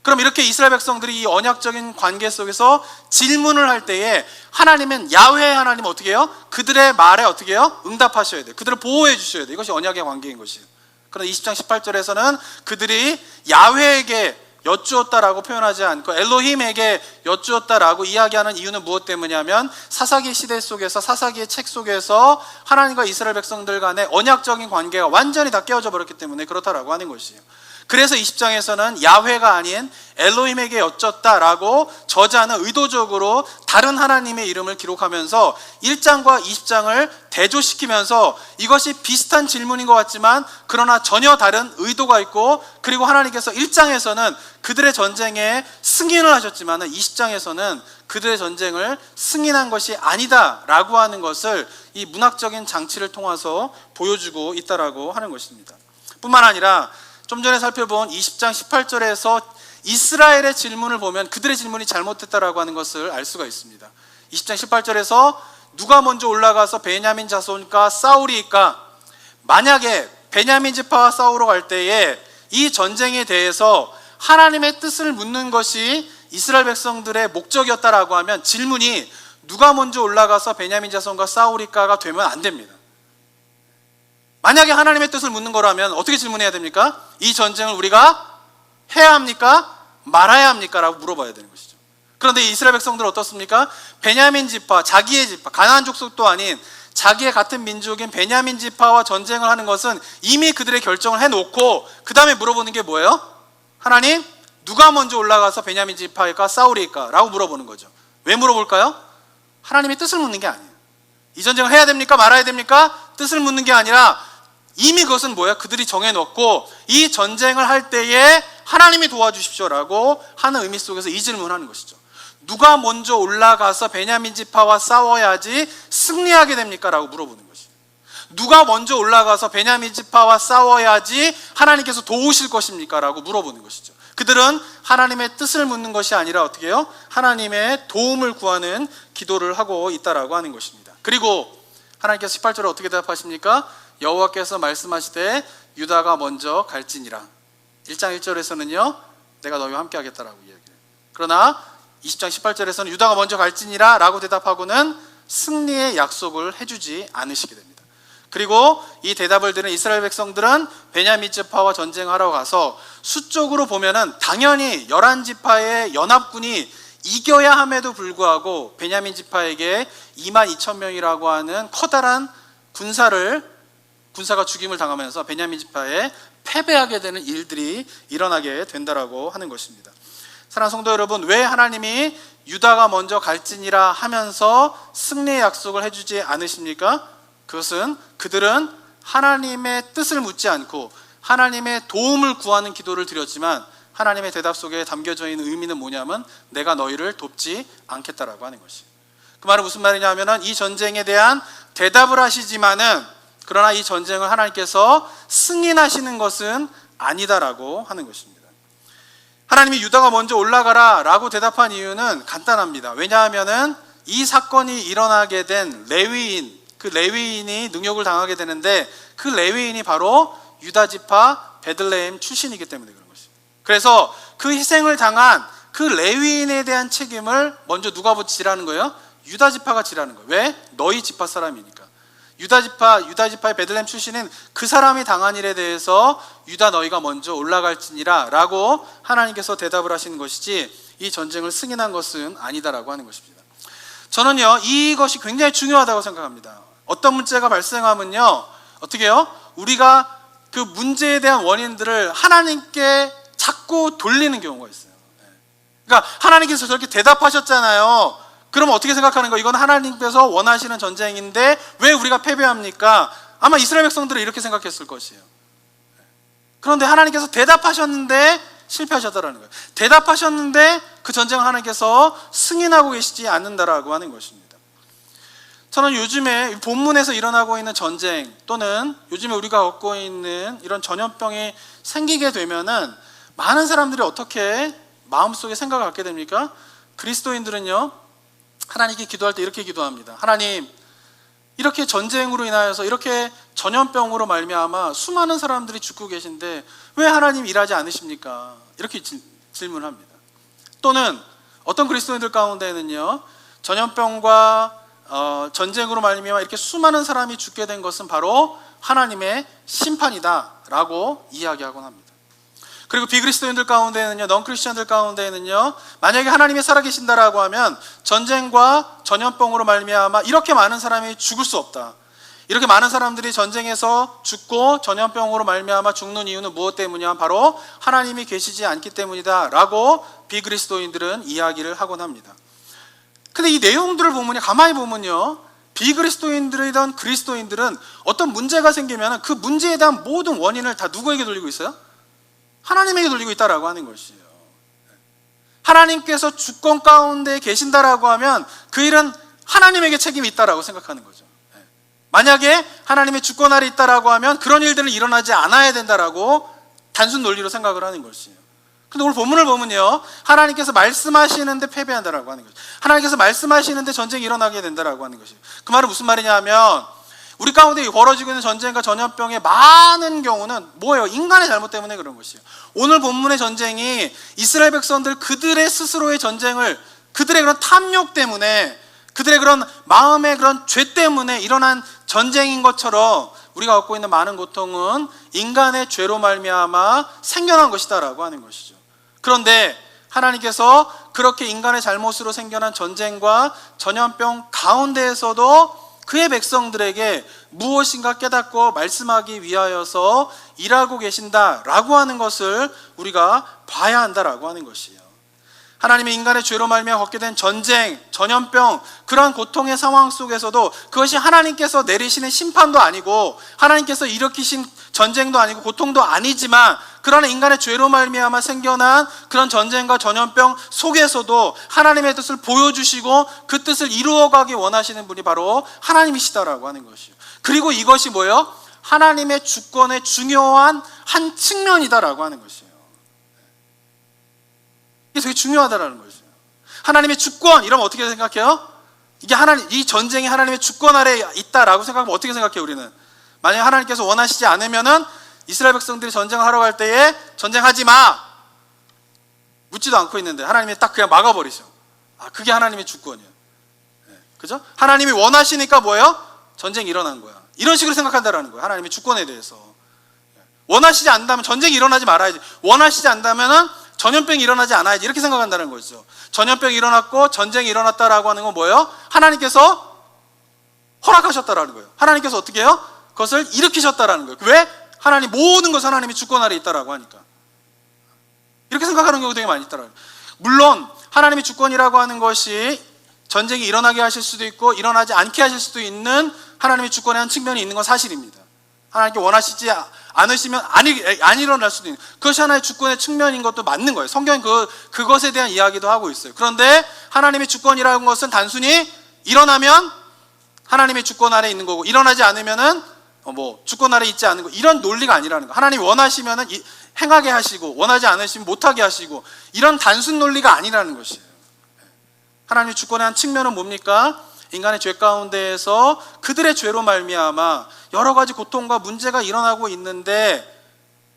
그럼 이렇게 이스라엘 백성들이 이 언약적인 관계 속에서 질문을 할 때에 하나님은 야훼 하나님은 어떻게 해요? 그들의 말에 어떻게 해요? 응답하셔야 돼요. 그들을 보호해 주셔야 돼요. 이것이 언약의 관계인 것이에요. 그런데 20장 18절에서는 그들이 야훼에게 여쭈었다라고 표현하지 않고 엘로힘에게 여쭈었다라고 이야기하는 이유는 무엇 때문이냐면 사사기 시대 속에서, 사사기의 책 속에서 하나님과 이스라엘 백성들 간의 언약적인 관계가 완전히 다 깨어져 버렸기 때문에 그렇다라고 하는 것이에요. 그래서 20장에서는 야훼가 아닌 엘로힘에게 여쭙다라고 저자는 의도적으로 다른 하나님의 이름을 기록하면서 1장과 20장을 대조시키면서 이것이 비슷한 질문인 것 같지만 그러나 전혀 다른 의도가 있고, 그리고 하나님께서 1장에서는 그들의 전쟁에 승인을 하셨지만 20장에서는 그들의 전쟁을 승인한 것이 아니다라고 하는 것을 이 문학적인 장치를 통해서 보여주고 있다라고 하는 것입니다. 뿐만 아니라 좀 전에 살펴본 20장 18절에서 이스라엘의 질문을 보면 그들의 질문이 잘못됐다라고 하는 것을 알 수가 있습니다. 20장 18절에서 누가 먼저 올라가서 베냐민 자손과 싸우리이까? 만약에 베냐민 지파와 싸우러 갈 때에 이 전쟁에 대해서 하나님의 뜻을 묻는 것이 이스라엘 백성들의 목적이었다라고 하면 질문이 누가 먼저 올라가서 베냐민 자손과 싸우리까가 되면 안 됩니다. 만약에 하나님의 뜻을 묻는 거라면 어떻게 질문해야 됩니까? 이 전쟁을 우리가 해야 합니까? 말아야 합니까? 라고 물어봐야 되는 것이죠. 그런데 이스라엘 백성들은 어떻습니까? 베냐민 지파, 자기의 지파, 가나안 족속도 아닌 자기의 같은 민족인 베냐민 지파와 전쟁을 하는 것은 이미 그들의 결정을 해놓고 그 다음에 물어보는 게 뭐예요? 하나님, 누가 먼저 올라가서 베냐민 지파일까 싸우리일까? 라고 물어보는 거죠. 왜 물어볼까요? 하나님의 뜻을 묻는 게 아니에요. 이 전쟁을 해야 됩니까? 말아야 됩니까? 뜻을 묻는 게 아니라 이미 그것은 뭐야? 그들이 정해놓고 이 전쟁을 할 때에 하나님이 도와주십시오라고 하는 의미 속에서 이 질문을 하는 것이죠. 누가 먼저 올라가서 베냐민 지파와 싸워야지 승리하게 됩니까? 라고 물어보는 것이죠. 누가 먼저 올라가서 베냐민 지파와 싸워야지 하나님께서 도우실 것입니까? 라고 물어보는 것이죠. 그들은 하나님의 뜻을 묻는 것이 아니라 어떻게 해요? 하나님의 도움을 구하는 기도를 하고 있다라고 하는 것입니다. 그리고 하나님께서 18절에 어떻게 대답하십니까? 여호와께서 말씀하시되 유다가 먼저 갈지니라. 1장 1절에서는요 내가 너희와 함께 하겠다라고 이야기해요. 그러나 20장 18절에서는 유다가 먼저 갈지니라 라고 대답하고는 승리의 약속을 해주지 않으시게 됩니다. 그리고 이 대답을 들은 이스라엘 백성들은 베냐민 지파와 전쟁하러 가서 수적으로 보면은 당연히 11지파의 연합군이 이겨야 함에도 불구하고 베냐민 지파에게 22,000명이라고 하는 커다란 군사가 죽임을 당하면서 베냐민 지파에 패배하게 되는 일들이 일어나게 된다라고 하는 것입니다. 사랑하는 성도 여러분, 왜 하나님이 유다가 먼저 갈지니라 하면서 승리의 약속을 해주지 않으십니까? 그것은 그들은 하나님의 뜻을 묻지 않고 하나님의 도움을 구하는 기도를 드렸지만 하나님의 대답 속에 담겨져 있는 의미는 뭐냐면 내가 너희를 돕지 않겠다라고 하는 것이에요. 그 말은 무슨 말이냐면 이 전쟁에 대한 대답을 하시지만은 그러나 이 전쟁을 하나님께서 승인하시는 것은 아니다라고 하는 것입니다. 하나님이 유다가 먼저 올라가라 라고 대답한 이유는 간단합니다. 왜냐하면은 이 사건이 일어나게 된 레위인, 그 레위인이 능욕을 당하게 되는데 그 레위인이 바로 유다 지파 베들레헴 출신이기 때문에 그런 것입니다. 그래서 그 희생을 당한 그 레위인에 대한 책임을 먼저 누가 지라는 거예요? 유다 지파가 지라는 거예요. 왜? 너희 지파 사람이니까. 유다 지파의 베들레헴 출신은 그 사람이 당한 일에 대해서 유다 너희가 먼저 올라갈지니라 라고 하나님께서 대답을 하시는 것이지 이 전쟁을 승인한 것은 아니다라고 하는 것입니다. 저는요 이것이 굉장히 중요하다고 생각합니다. 어떤 문제가 발생하면요 어떻게 해요? 우리가 그 문제에 대한 원인들을 하나님께 자꾸 돌리는 경우가 있어요. 그러니까 하나님께서 저렇게 대답하셨잖아요. 그럼 어떻게 생각하는 거예요? 이건 하나님께서 원하시는 전쟁인데 왜 우리가 패배합니까? 아마 이스라엘 백성들은 이렇게 생각했을 것이에요. 그런데 하나님께서 대답하셨는데 실패하셨다라는 거예요. 대답하셨는데 그 전쟁을 하나님께서 승인하고 계시지 않는다라고 하는 것입니다. 저는 요즘에 본문에서 일어나고 있는 전쟁 또는 요즘에 우리가 겪고 있는 이런 전염병이 생기게 되면은 많은 사람들이 어떻게 마음속에 생각을 갖게 됩니까? 그리스도인들은요 하나님께 기도할 때 이렇게 기도합니다. 하나님, 이렇게 전쟁으로 인하여서 이렇게 전염병으로 말미암아 수많은 사람들이 죽고 계신데 왜 하나님 일하지 않으십니까? 이렇게 질문합니다. 또는 어떤 그리스도인들 가운데는요 전염병과 전쟁으로 말미암아 이렇게 수많은 사람이 죽게 된 것은 바로 하나님의 심판이다라고 이야기하곤 합니다. 그리고 비그리스도인들 가운데는요, 넌크리스천들 가운데는요, 만약에 하나님이 살아계신다라고 하면 전쟁과 전염병으로 말미암아 이렇게 많은 사람이 죽을 수 없다. 이렇게 많은 사람들이 전쟁에서 죽고 전염병으로 말미암아 죽는 이유는 무엇 때문이냐? 바로 하나님이 계시지 않기 때문이다라고 비그리스도인들은 이야기를 하곤 합니다. 근데 이 내용들을 보면요, 가만히 보면요, 비그리스도인들이든 그리스도인들은 어떤 문제가 생기면 그 문제에 대한 모든 원인을 다 누구에게 돌리고 있어요? 하나님에게 돌리고 있다라고 하는 것이에요. 하나님께서 주권 가운데 계신다라고 하면 그 일은 하나님에게 책임이 있다라고 생각하는 거죠. 만약에 하나님의 주권 아래 있다라고 하면 그런 일들은 일어나지 않아야 된다라고 단순 논리로 생각을 하는 것이에요. 근데 오늘 본문을 보면요, 하나님께서 말씀하시는데 패배한다라고 하는 거죠. 하나님께서 말씀하시는데 전쟁이 일어나게 된다라고 하는 것이에요. 그 말은 무슨 말이냐 하면 우리 가운데 벌어지고 있는 전쟁과 전염병의 많은 경우는 뭐예요? 인간의 잘못 때문에 그런 것이에요. 오늘 본문의 전쟁이 이스라엘 백성들 그들의 스스로의 전쟁을 그들의 그런 탐욕 때문에 그들의 그런 마음의 그런 죄 때문에 일어난 전쟁인 것처럼 우리가 겪고 있는 많은 고통은 인간의 죄로 말미암아 생겨난 것이다라고 하는 것이죠. 그런데 하나님께서 그렇게 인간의 잘못으로 생겨난 전쟁과 전염병 가운데에서도 그의 백성들에게 무엇인가 깨닫고 말씀하기 위하여서 일하고 계신다라고 하는 것을 우리가 봐야 한다라고 하는 것이에요. 하나님의 인간의 죄로 말미암아 겪게 된 전쟁, 전염병, 그러한 고통의 상황 속에서도 그것이 하나님께서 내리시는 심판도 아니고 하나님께서 일으키신 전쟁도 아니고 고통도 아니지만 그러나 인간의 죄로 말미암아 생겨난 그런 전쟁과 전염병 속에서도 하나님의 뜻을 보여주시고 그 뜻을 이루어가기 원하시는 분이 바로 하나님이시다라고 하는 것이요. 그리고 이것이 뭐예요? 하나님의 주권의 중요한 한 측면이다라고 하는 것이에요. 이게 되게 중요하다라는 것이에요. 하나님의 주권 이러면 어떻게 생각해요? 이게 이 전쟁이 하나님의 주권 아래에 있다라고 생각하면 어떻게 생각해요, 우리는? 만약에 하나님께서 원하시지 않으면은 이스라엘 백성들이 전쟁을 하러 갈 때에 전쟁하지 마! 묻지도 않고 있는데 하나님이 딱 그냥 막아버리죠. 그게 하나님의 주권이에요. 그죠? 하나님이 원하시니까 뭐예요? 전쟁이 일어난 거야. 이런 식으로 생각한다라는 거예요. 하나님의 주권에 대해서. 원하시지 않다면 전쟁이 일어나지 말아야지. 원하시지 않다면은 전염병이 일어나지 않아야지. 이렇게 생각한다는 거죠. 전염병이 일어났고 전쟁이 일어났다라고 하는 건 뭐예요? 하나님께서 허락하셨다라는 거예요. 하나님께서 어떻게 해요? 그것을 일으키셨다라는 거예요. 왜? 하나님 모든 것은 하나님의 주권 아래에 있다라고 하니까. 이렇게 생각하는 경우가 되게 많이 있다라는 거예요. 물론 하나님의 주권이라고 하는 것이 전쟁이 일어나게 하실 수도 있고 일어나지 않게 하실 수도 있는 하나님의 주권의 한 측면이 있는 건 사실입니다. 하나님께 원하시지 않으시면 안 일어날 수도 있는, 그것이 하나의 주권의 측면인 것도 맞는 거예요. 성경은 그것에 대한 이야기도 하고 있어요. 그런데 하나님의 주권이라는 것은 단순히 일어나면 하나님의 주권 아래에 있는 거고 일어나지 않으면은 주권 아래에 있지 않은 거, 이런 논리가 아니라는 거. 하나님이 원하시면은 행하게 하시고 원하지 않으시면 못하게 하시고, 이런 단순 논리가 아니라는 것이에요. 하나님의 주권의 한 측면은 뭡니까? 인간의 죄 가운데에서 그들의 죄로 말미암아 여러 가지 고통과 문제가 일어나고 있는데,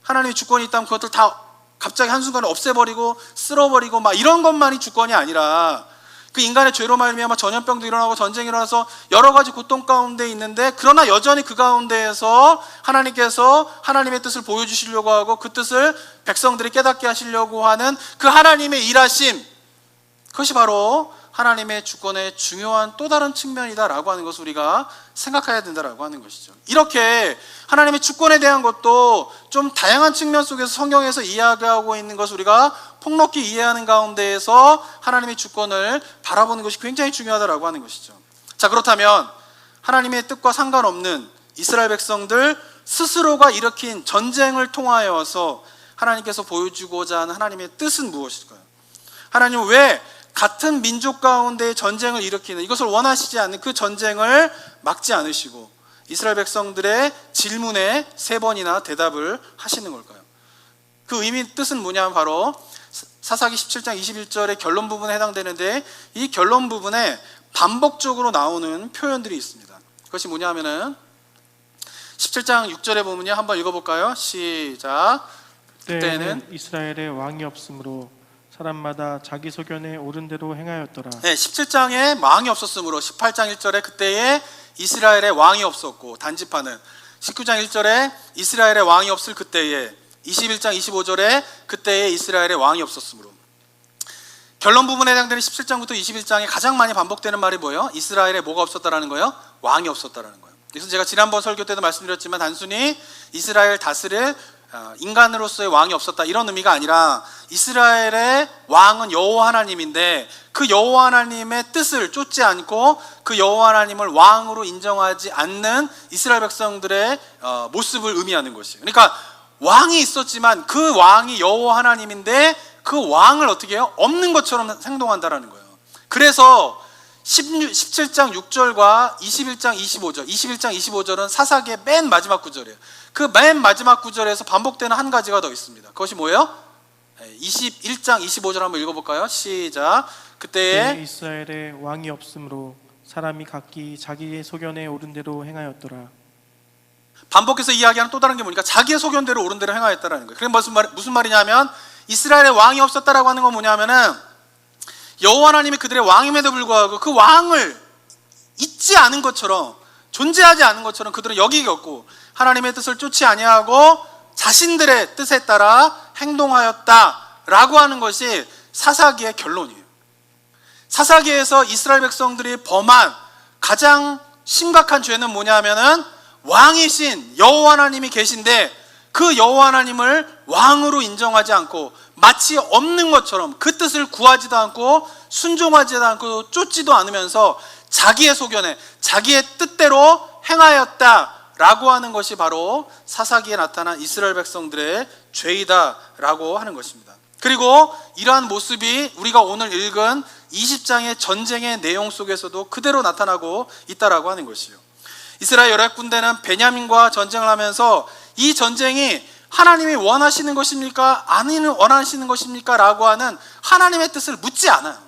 하나님의 주권이 있다면 그것들 다 갑자기 한순간에 없애버리고 쓸어버리고 막 이런 것만이 주권이 아니라, 그 인간의 죄로 말미암아 전염병도 일어나고 전쟁이 일어나서 여러 가지 고통 가운데 있는데, 그러나 여전히 그 가운데에서 하나님께서 하나님의 뜻을 보여주시려고 하고 그 뜻을 백성들이 깨닫게 하시려고 하는 그 하나님의 일하심, 그것이 바로 하나님의 주권의 중요한 또 다른 측면이다라고 하는 것을 우리가 생각해야 된다라고 하는 것이죠. 이렇게 하나님의 주권에 대한 것도 좀 다양한 측면 속에서 성경에서 이야기하고 있는 것을 우리가 폭넓게 이해하는 가운데에서 하나님의 주권을 바라보는 것이 굉장히 중요하다라고 하는 것이죠. 자, 그렇다면 하나님의 뜻과 상관없는 이스라엘 백성들 스스로가 일으킨 전쟁을 통하여서 하나님께서 보여주고자 하는 하나님의 뜻은 무엇일까요? 하나님은 왜 같은 민족 가운데 전쟁을 일으키는, 이것을 원하시지 않는 그 전쟁을 막지 않으시고 이스라엘 백성들의 질문에 3번이나 대답을 하시는 걸까요? 그 의미, 뜻은 뭐냐면 바로 사사기 17장 21절의 결론 부분에 해당되는데, 이 결론 부분에 반복적으로 나오는 표현들이 있습니다. 그것이 뭐냐면은 17장 6절에 보면요, 한번 읽어볼까요? 시작. 그때는 이스라엘에 왕이 없으므로 사람마다 자기 소견에 옳은 대로 행하였더라. 네, 17장에 왕이 없었으므로 18장 1절에 그때에 이스라엘에 왕이 없었고, 단지파는 19장 1절에 이스라엘에 왕이 없을 그때에, 21장 25절에 그때에 이스라엘에 왕이 없었으므로. 결론 부분에 해당되는 17장부터 21장에 가장 많이 반복되는 말이 뭐예요? 이스라엘에 뭐가 없었다라는 거예요? 왕이 없었다라는 거예요. 그래서 제가 지난번 설교 때도 말씀드렸지만 단순히 이스라엘 다스릴 인간으로서의 왕이 없었다 이런 의미가 아니라, 이스라엘의 왕은 여호와 하나님인데 그 여호와 하나님의 뜻을 쫓지 않고 그 여호와 하나님을 왕으로 인정하지 않는 이스라엘 백성들의 모습을 의미하는 것이에요. 그러니까 왕이 있었지만 그 왕이 여호와 하나님인데 그 왕을 어떻게 해요? 없는 것처럼 행동한다라는 거예요. 그래서 17장 6절과 21장 25절, 21장 25절은 사사기의 맨 마지막 구절이에요. 그 맨 마지막 구절에서 반복되는 한 가지가 더 있습니다. 그것이 뭐예요? 21장 25절 한번 읽어볼까요? 시작. 그때에 이스라엘에 왕이 없으므로 사람이 각기 자기의 소견에 옳은 대로 행하였더라. 반복해서 이야기하는 또 다른 게 뭐니까 자기의 소견대로 옳은 대로 행하였다라는 거예요. 그게 무슨 말이냐면, 이스라엘에 왕이 없었다라고 하는 건 뭐냐면은 여호와 하나님이 그들의 왕임에도 불구하고 그 왕을 있지 않은 것처럼, 존재하지 않은 것처럼 그들은 여기겠고 하나님의 뜻을 쫓지 아니하고 자신들의 뜻에 따라 행동하였다라고 하는 것이 사사기의 결론이에요. 사사기에서 이스라엘 백성들이 범한 가장 심각한 죄는 뭐냐면은 왕이신 여호와 하나님이 계신데 그 여호와 하나님을 왕으로 인정하지 않고 마치 없는 것처럼 그 뜻을 구하지도 않고 순종하지도 않고 쫓지도 않으면서 자기의 소견에 자기의 뜻대로 행하였다라고 하는 것이 바로 사사기에 나타난 이스라엘 백성들의 죄이다라고 하는 것입니다. 그리고 이러한 모습이 우리가 오늘 읽은 20장의 전쟁의 내용 속에서도 그대로 나타나고 있다라고 하는 것이요. 이스라엘 여러 군대는 베냐민과 전쟁을 하면서 이 전쟁이 하나님이 원하시는 것입니까? 아니면 원하시는 것입니까? 라고 하는 하나님의 뜻을 묻지 않아요.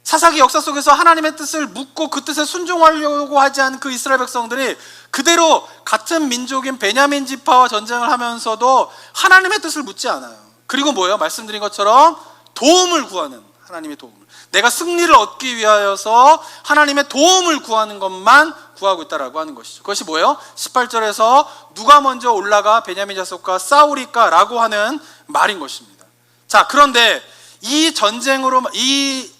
사사기 역사 속에서 하나님의 뜻을 묻고 그 뜻에 순종하려고 하지 않은 그 이스라엘 백성들이 그대로 같은 민족인 베냐민 지파와 전쟁을 하면서도 하나님의 뜻을 묻지 않아요. 그리고 뭐예요? 말씀드린 것처럼 도움을 구하는, 하나님의 도움을, 내가 승리를 얻기 위하여서 하나님의 도움을 구하는 것만 구하고 있다라고 하는 것이죠. 그것이 뭐예요? 18절에서 누가 먼저 올라가 베냐민 자손과 싸우리까? 라고 하는 말인 것입니다. 자, 그런데 이 전쟁으로, 이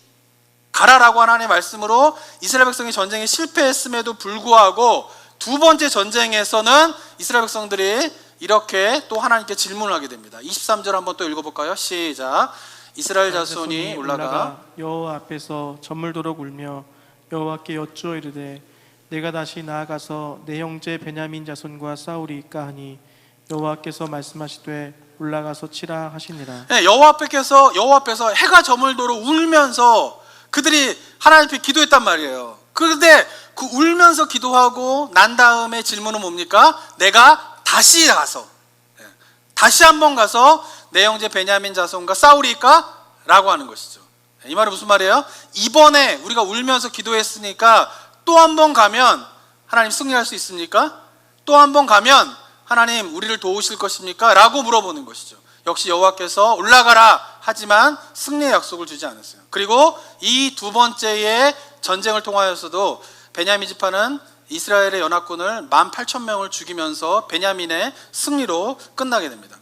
가라라고 하나님의 말씀으로 이스라엘 백성이 전쟁에 실패했음에도 불구하고 두 번째 전쟁에서는 이스라엘 백성들이 이렇게 또 하나님께 질문을 하게 됩니다. 23절 한번 또 읽어볼까요? 시작. 이스라엘 자손이 올라가 여호와 앞에서 저물도록 울며 여호와께 여쭈어 이르되 내가 다시 나아가서 내 형제 베냐민 자손과 싸우리까 하니 여호와께서 말씀하시되 올라가서 치라 하시니라. 네, 여호와 앞에서 해가 저물도록 울면서 그들이 하나님 앞에 기도했단 말이에요. 그런데 그 울면서 기도하고 난 다음에 질문은 뭡니까? 내가 다시 가서, 다시 한번 가서 내 형제 베냐민 자손과 싸우리까? 라고 하는 것이죠. 이 말은 무슨 말이에요? 이번에 우리가 울면서 기도했으니까 또 한 번 가면 하나님 승리할 수 있습니까? 또 한 번 가면 하나님 우리를 도우실 것입니까? 라고 물어보는 것이죠. 역시 여호와께서 올라가라 하지만 승리의 약속을 주지 않았어요. 그리고 이 두 번째의 전쟁을 통하여서도 베냐민 지파는 이스라엘의 연합군을 18,000명을 죽이면서 베냐민의 승리로 끝나게 됩니다.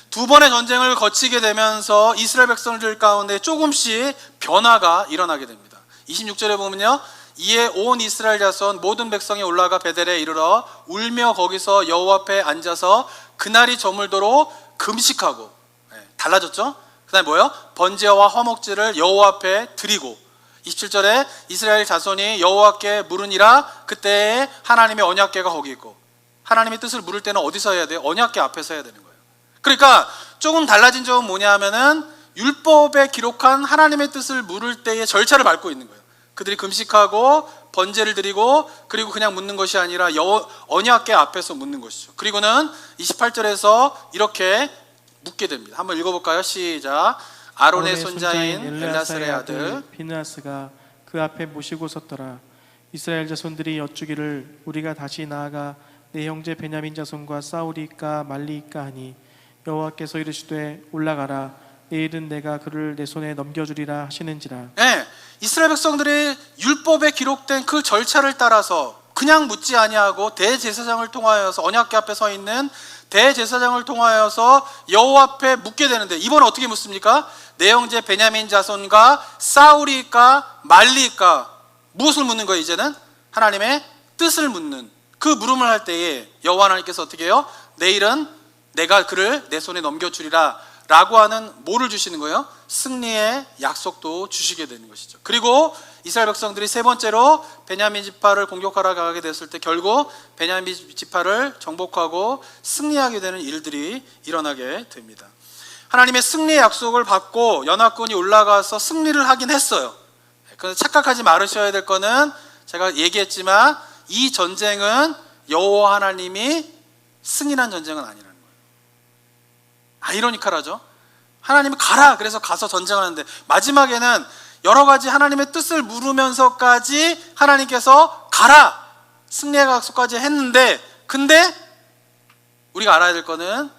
두 번의 전쟁을 거치게 되면서 이스라엘 백성들 가운데 조금씩 변화가 일어나게 됩니다. 26절에 보면요, 이에 온 이스라엘 자손 모든 백성이 올라가 베델에 이르러 울며 거기서 여호와 앞에 앉아서 그날이 저물도록 금식하고, 달라졌죠? 그 다음에 뭐예요? 번제와 화목제를 여호와 앞에 드리고, 27절에 이스라엘 자손이 여호와께 물으니라 그때 하나님의 언약궤가 거기 있고, 하나님의 뜻을 물을 때는 어디서 해야 돼요? 언약궤 앞에서 해야 되는 거예요. 그러니까 조금 달라진 점은 뭐냐 하면은 율법에 기록한 하나님의 뜻을 물을 때의 절차를 밟고 있는 거예요. 그들이 금식하고 번제를 드리고 그리고 그냥 묻는 것이 아니라 언약궤 앞에서 묻는 것이죠. 그리고는 28절에서 이렇게 묻게 됩니다. 한번 읽어볼까요? 시작. 아론의 손자인 엘라살의 아들 비느하스가 그 앞에 모시고 섰더라. 이스라엘 자손들이 여쭈기를 우리가 다시 나아가 내 형제 베냐민 자손과 싸우리까 말리까 하니 여호와께서 이르시되 올라가라 내일은 내가 그를 내 손에 넘겨주리라 하시는지라. 네, 이스라엘 백성들이 율법에 기록된 그 절차를 따라서 그냥 묻지 아니하고 대제사장을 통하여서 언약궤 앞에 서 있는 대제사장을 통하여서 여호와 앞에 묻게 되는데 이번에 어떻게 묻습니까? 내 형제 베냐민 자손과 싸우리까 말리까. 무엇을 묻는 거예요? 이제는 하나님의 뜻을 묻는 그 물음을 할 때에 여호와 하나님께서 어떻게 해요? 내일은 내가 그를 내 손에 넘겨주리라 라고 하는 뭐를 주시는 거예요? 승리의 약속도 주시게 되는 것이죠. 그리고 이스라엘 백성들이 세 번째로 베냐민 지파를 공격하러 가게 됐을 때 결국 베냐민 지파를 정복하고 승리하게 되는 일들이 일어나게 됩니다. 하나님의 승리의 약속을 받고 연합군이 올라가서 승리를 하긴 했어요. 그런데 착각하지 말으셔야 될 거는 제가 얘기했지만 이 전쟁은 여호와 하나님이 승인한 전쟁은 아니라는 거예요. 아이러니컬하죠? 하나님이 가라 그래서 가서 전쟁하는데 마지막에는 여러 가지 하나님의 뜻을 물으면서까지 하나님께서 가라 승리의 약속까지 했는데, 근데 우리가 알아야 될 거는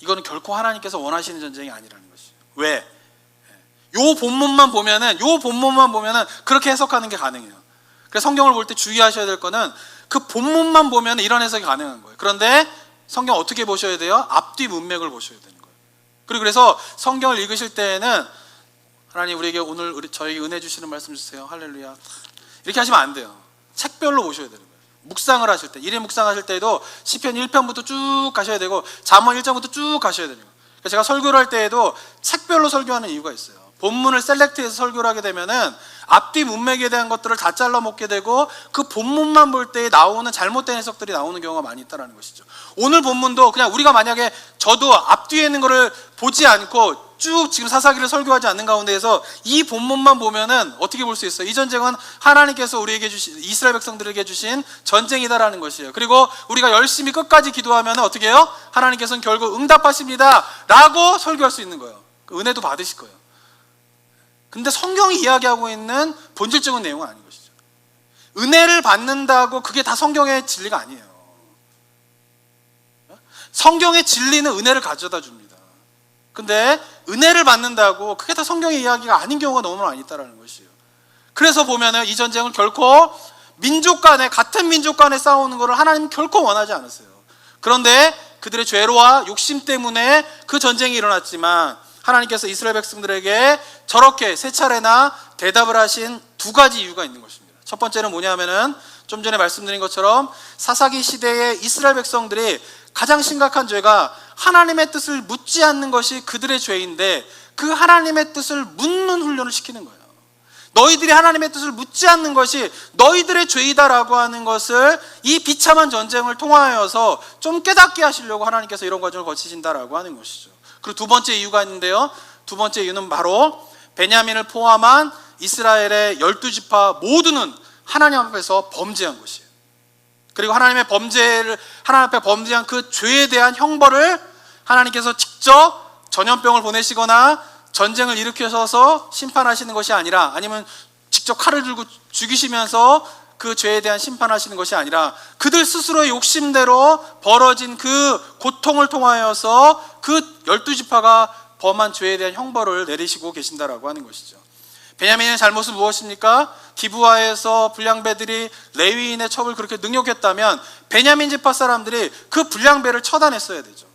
이거는 결코 하나님께서 원하시는 전쟁이 아니라는 것이에요. 왜? 요 본문만 보면은 그렇게 해석하는 게 가능해요. 그래서 성경을 볼 때 주의하셔야 될 거는 그 본문만 보면 이런 해석이 가능한 거예요. 그런데 성경 어떻게 보셔야 돼요? 앞뒤 문맥을 보셔야 되는 거예요. 그리고 그래서 성경을 읽으실 때에는 하나님 우리에게 오늘 저에게 은혜 주시는 말씀 주세요. 할렐루야. 이렇게 하시면 안 돼요. 책별로 보셔야 되는 거예요. 묵상을 하실 때, 일일 묵상하실 때에도 시편 1편부터 쭉 가셔야 되고 잠언 1장부터 쭉 가셔야 돼요. 제가 설교를 할 때에도 책별로 설교하는 이유가 있어요. 본문을 셀렉트해서 설교를 하게 되면은 앞뒤 문맥에 대한 것들을 다 잘라 먹게 되고 그 본문만 볼 때 나오는 잘못된 해석들이 나오는 경우가 많이 있다는 것이죠. 오늘 본문도 그냥 우리가 만약에 저도 앞뒤에 있는 거를 보지 않고 쭉 지금 사사기를 설교하지 않는 가운데에서 이 본문만 보면은 어떻게 볼 수 있어요? 이 전쟁은 하나님께서 우리에게 주신, 이스라엘 백성들에게 주신 전쟁이다라는 것이에요. 그리고 우리가 열심히 끝까지 기도하면 어떻게 해요? 하나님께서는 결국 응답하십니다 라고 설교할 수 있는 거예요. 은혜도 받으실 거예요. 근데 성경이 이야기하고 있는 본질적인 내용은 아닌 것이죠. 은혜를 받는다고 그게 다 성경의 진리가 아니에요. 성경의 진리는 은혜를 가져다 줍니다. 근데 은혜를 받는다고 그게 다 성경의 이야기가 아닌 경우가 너무 많이 있다는 것이에요. 그래서 보면은 이 전쟁은 결코 민족 간에, 같은 민족 간에 싸우는 것을 하나님은 결코 원하지 않았어요. 그런데 그들의 죄로와 욕심 때문에 그 전쟁이 일어났지만 하나님께서 이스라엘 백성들에게 저렇게 세 차례나 대답을 하신 두 가지 이유가 있는 것입니다. 첫 번째는 뭐냐면은 좀 전에 말씀드린 것처럼 사사기 시대의 이스라엘 백성들이 가장 심각한 죄가 하나님의 뜻을 묻지 않는 것이 그들의 죄인데 그 하나님의 뜻을 묻는 훈련을 시키는 거예요. 너희들이 하나님의 뜻을 묻지 않는 것이 너희들의 죄이다라고 하는 것을 이 비참한 전쟁을 통하여서 좀 깨닫게 하시려고 하나님께서 이런 과정을 거치신다라고 하는 것이죠. 그리고 두 번째 이유가 있는데요. 두 번째 이유는 바로 베냐민을 포함한 이스라엘의 12지파 모두는 하나님 앞에서 범죄한 것이에요. 그리고 하나님 앞에 범죄한 그 죄에 대한 형벌을 하나님께서 직접 전염병을 보내시거나 전쟁을 일으켜서 심판하시는 것이 아니라, 아니면 직접 칼을 들고 죽이시면서 그 죄에 대한 심판하시는 것이 아니라 그들 스스로의 욕심대로 벌어진 그 고통을 통하여서 그 12지파가 범한 죄에 대한 형벌을 내리시고 계신다라고 하는 것이죠. 베냐민의 잘못은 무엇입니까? 기브아에서 불량배들이 레위인의 첩을 그렇게 능욕했다면 베냐민 지파 사람들이 그 불량배를 처단했어야 되죠.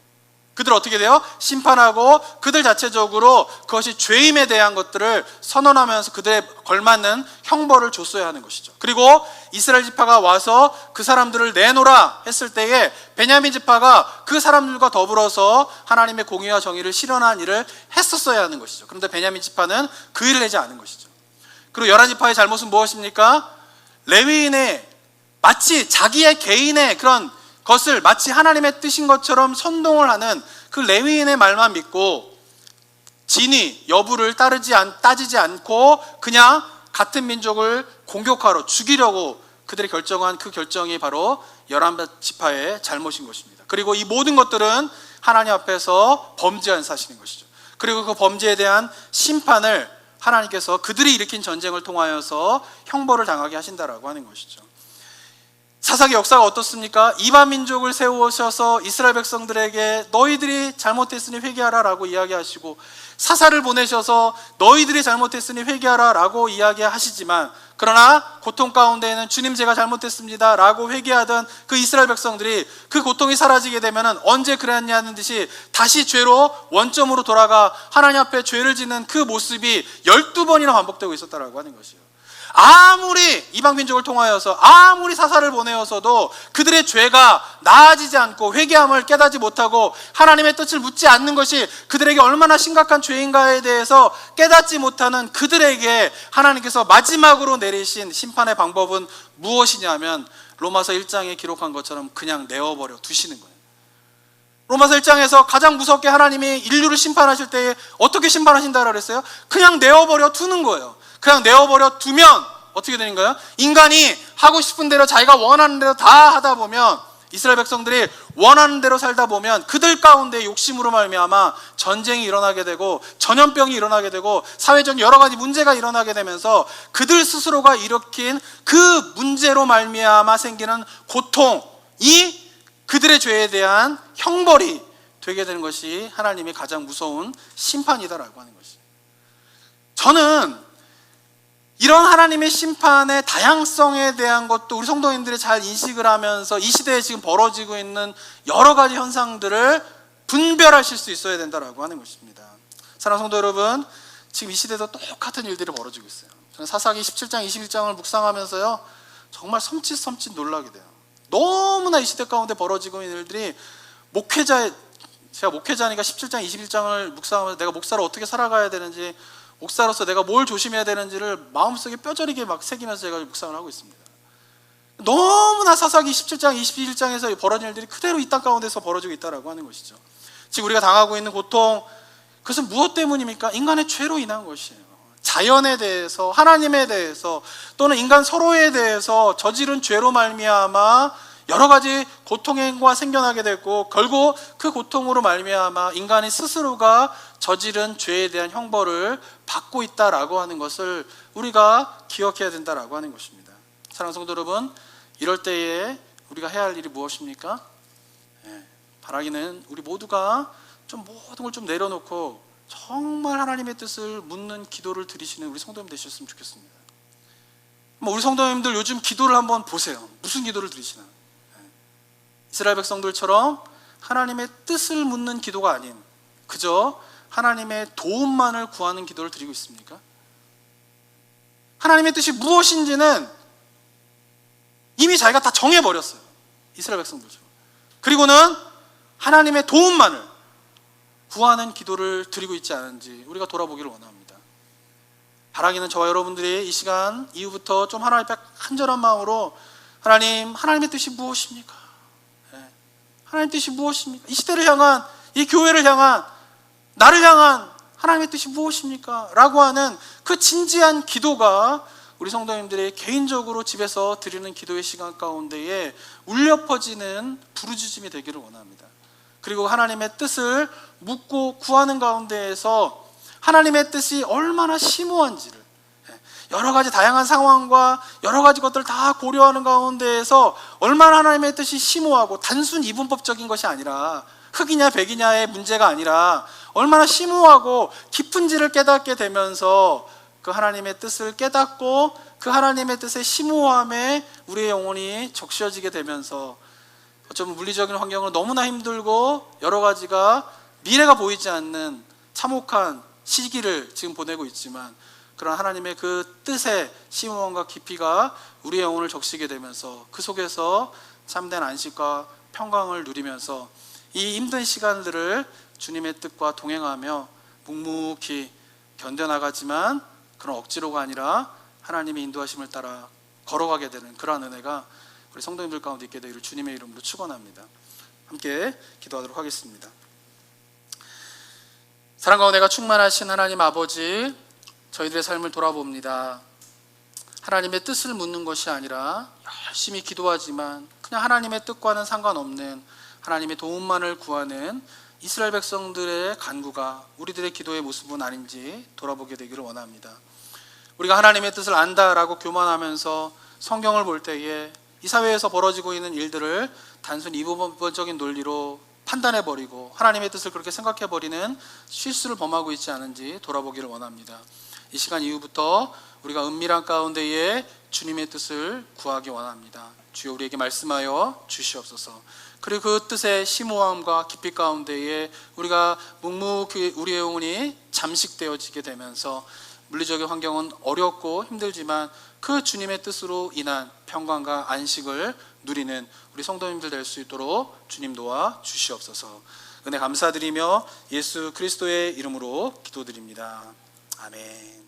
그들 어떻게 돼요? 심판하고 그들 자체적으로 그것이 죄임에 대한 것들을 선언하면서 그들에 걸맞는 형벌을 줬어야 하는 것이죠. 그리고 이스라엘 지파가 와서 그 사람들을 내놓으라 했을 때에 베냐민 지파가 그 사람들과 더불어서 하나님의 공의와 정의를 실현한 일을 했었어야 하는 것이죠. 그런데 베냐민 지파는 그 일을 하지 않은 것이죠. 그리고 11지파의 잘못은 무엇입니까? 레위인의 마치 자기의 개인의 그런 것을 마치 하나님의 뜻인 것처럼 선동을 하는 그 레위인의 말만 믿고 진위 여부를 따지지 않고 그냥 같은 민족을 공격하러 죽이려고 그들이 결정한 그 결정이 바로 11지파의 잘못인 것입니다. 그리고 이 모든 것들은 하나님 앞에서 범죄한 사실인 것이죠. 그리고 그 범죄에 대한 심판을 하나님께서 그들이 일으킨 전쟁을 통하여서 형벌을 당하게 하신다라고 하는 것이죠. 사사기 역사가 어떻습니까? 이방 민족을 세우셔서 이스라엘 백성들에게 너희들이 잘못했으니 회개하라 라고 이야기하시고, 사사를 보내셔서 너희들이 잘못했으니 회개하라 라고 이야기하시지만, 그러나 고통 가운데에는 주님 제가 잘못했습니다 라고 회개하던 그 이스라엘 백성들이 그 고통이 사라지게 되면 언제 그랬냐는 듯이 다시 죄로 원점으로 돌아가 하나님 앞에 죄를 짓는 그 모습이 12번이나 반복되고 있었다라고 하는 것이에요. 아무리 이방 민족을 통하여서 아무리 사사를 보내어서도 그들의 죄가 나아지지 않고 회개함을 깨닫지 못하고 하나님의 뜻을 묻지 않는 것이 그들에게 얼마나 심각한 죄인가에 대해서 깨닫지 못하는 그들에게 하나님께서 마지막으로 내리신 심판의 방법은 무엇이냐면 로마서 1장에 기록한 것처럼 그냥 내어버려 두시는 거예요. 로마서 1장에서 가장 무섭게 하나님이 인류를 심판하실 때에 어떻게 심판하신다고 그랬어요? 그냥 내어버려 두는 거예요. 그냥 내어버려 두면 어떻게 되는 거예요? 인간이 하고 싶은 대로 자기가 원하는 대로 다 하다 보면, 이스라엘 백성들이 원하는 대로 살다 보면 그들 가운데 욕심으로 말미암아 전쟁이 일어나게 되고 전염병이 일어나게 되고 사회적 여러 가지 문제가 일어나게 되면서 그들 스스로가 일으킨 그 문제로 말미암아 생기는 고통이 그들의 죄에 대한 형벌이 되게 되는 것이 하나님의 가장 무서운 심판이다라고 하는 것이죠. 저는 이런 하나님의 심판의 다양성에 대한 것도 우리 성도님들이 잘 인식을 하면서 이 시대에 지금 벌어지고 있는 여러 가지 현상들을 분별하실 수 있어야 된다라고 하는 것입니다. 사랑하는 성도 여러분, 지금 이 시대도 똑같은 일들이 벌어지고 있어요. 저는 사사기 17장, 21장을 묵상하면서요, 정말 섬찟 놀라게 돼요. 너무나 이 시대 가운데 벌어지고 있는 일들이 제가 목회자니까 17장, 21장을 묵상하면서 내가 목사로 어떻게 살아가야 되는지, 목사로서 내가 뭘 조심해야 되는지를 마음속에 뼈저리게 막 새기면서 제가 묵상을 하고 있습니다. 너무나 사사기 17장, 21장에서 벌어진 일들이 그대로 이 땅 가운데서 벌어지고 있다고 하는 것이죠. 지금 우리가 당하고 있는 고통, 그것은 무엇 때문입니까? 인간의 죄로 인한 것이에요. 자연에 대해서, 하나님에 대해서, 또는 인간 서로에 대해서 저지른 죄로 말미암아 여러 가지 고통의 행보가 생겨나게 되고, 결국 그 고통으로 말미암아 인간이 스스로가 저지른 죄에 대한 형벌을 받고 있다라고 하는 것을 우리가 기억해야 된다라고 하는 것입니다. 사랑하는 성도 여러분, 이럴 때에 우리가 해야 할 일이 무엇입니까? 바라기는 우리 모두가 좀 모든 걸 좀 내려놓고 정말 하나님의 뜻을 묻는 기도를 드리시는 우리 성도님 되셨으면 좋겠습니다. 우리 성도님들 요즘 기도를 한번 보세요. 무슨 기도를 드리시나? 이스라엘 백성들처럼 하나님의 뜻을 묻는 기도가 아닌 그저 하나님의 도움만을 구하는 기도를 드리고 있습니까? 하나님의 뜻이 무엇인지는 이미 자기가 다 정해버렸어요. 이스라엘 백성들처럼. 그리고는 하나님의 도움만을 구하는 기도를 드리고 있지 않은지 우리가 돌아보기를 원합니다. 바라기는 저와 여러분들이 이 시간 이후부터 좀 하나님 앞에 간절한 마음으로 하나님의 뜻이 무엇입니까? 하나님의 뜻이 무엇입니까? 이 시대를 향한, 이 교회를 향한, 나를 향한 하나님의 뜻이 무엇입니까? 라고 하는 그 진지한 기도가 우리 성도님들이 개인적으로 집에서 드리는 기도의 시간 가운데에 울려 퍼지는 부르짖음이 되기를 원합니다. 그리고 하나님의 뜻을 묻고 구하는 가운데에서 하나님의 뜻이 얼마나 심오한지를, 여러 가지 다양한 상황과 여러 가지 것들을 다 고려하는 가운데에서 얼마나 하나님의 뜻이 심오하고 단순 이분법적인 것이 아니라 흑이냐 백이냐의 문제가 아니라 얼마나 심오하고 깊은지를 깨닫게 되면서 그 하나님의 뜻을 깨닫고 그 하나님의 뜻의 심오함에 우리의 영혼이 적셔지게 되면서 어쩌면 물리적인 환경으로 너무나 힘들고 여러 가지가 미래가 보이지 않는 참혹한 시기를 지금 보내고 있지만 그런 하나님의 그 뜻의 심오함과 깊이가 우리의 영혼을 적시게 되면서 그 속에서 참된 안식과 평강을 누리면서 이 힘든 시간들을 주님의 뜻과 동행하며 묵묵히 견뎌나가지만 그런 억지로가 아니라 하나님의 인도하심을 따라 걸어가게 되는 그러한 은혜가 우리 성도님들 가운데 있게 되기를 주님의 이름으로 축원합니다. 함께 기도하도록 하겠습니다. 사랑과 은혜가 충만하신 하나님 아버지, 저희들의 삶을 돌아봅니다. 하나님의 뜻을 묻는 것이 아니라 열심히 기도하지만 그냥 하나님의 뜻과는 상관없는 하나님의 도움만을 구하는 이스라엘 백성들의 간구가 우리들의 기도의 모습은 아닌지 돌아보게 되기를 원합니다. 우리가 하나님의 뜻을 안다라고 교만하면서 성경을 볼 때에 이 사회에서 벌어지고 있는 일들을 단순히 이분법적인 논리로 판단해버리고 하나님의 뜻을 그렇게 생각해버리는 실수를 범하고 있지 않은지 돌아보기를 원합니다. 이 시간 이후부터 우리가 은밀한 가운데에 주님의 뜻을 구하기 원합니다. 주여 우리에게 말씀하여 주시옵소서. 그리고 그 뜻의 심오함과 깊이 가운데에 우리가 묵묵히 우리의 영혼이 잠식되어지게 되면서 물리적인 환경은 어렵고 힘들지만 그 주님의 뜻으로 인한 평강과 안식을 누리는 우리 성도님들 될 수 있도록 주님 도와 주시옵소서. 은혜 감사드리며 예수 그리스도의 이름으로 기도드립니다. 아멘.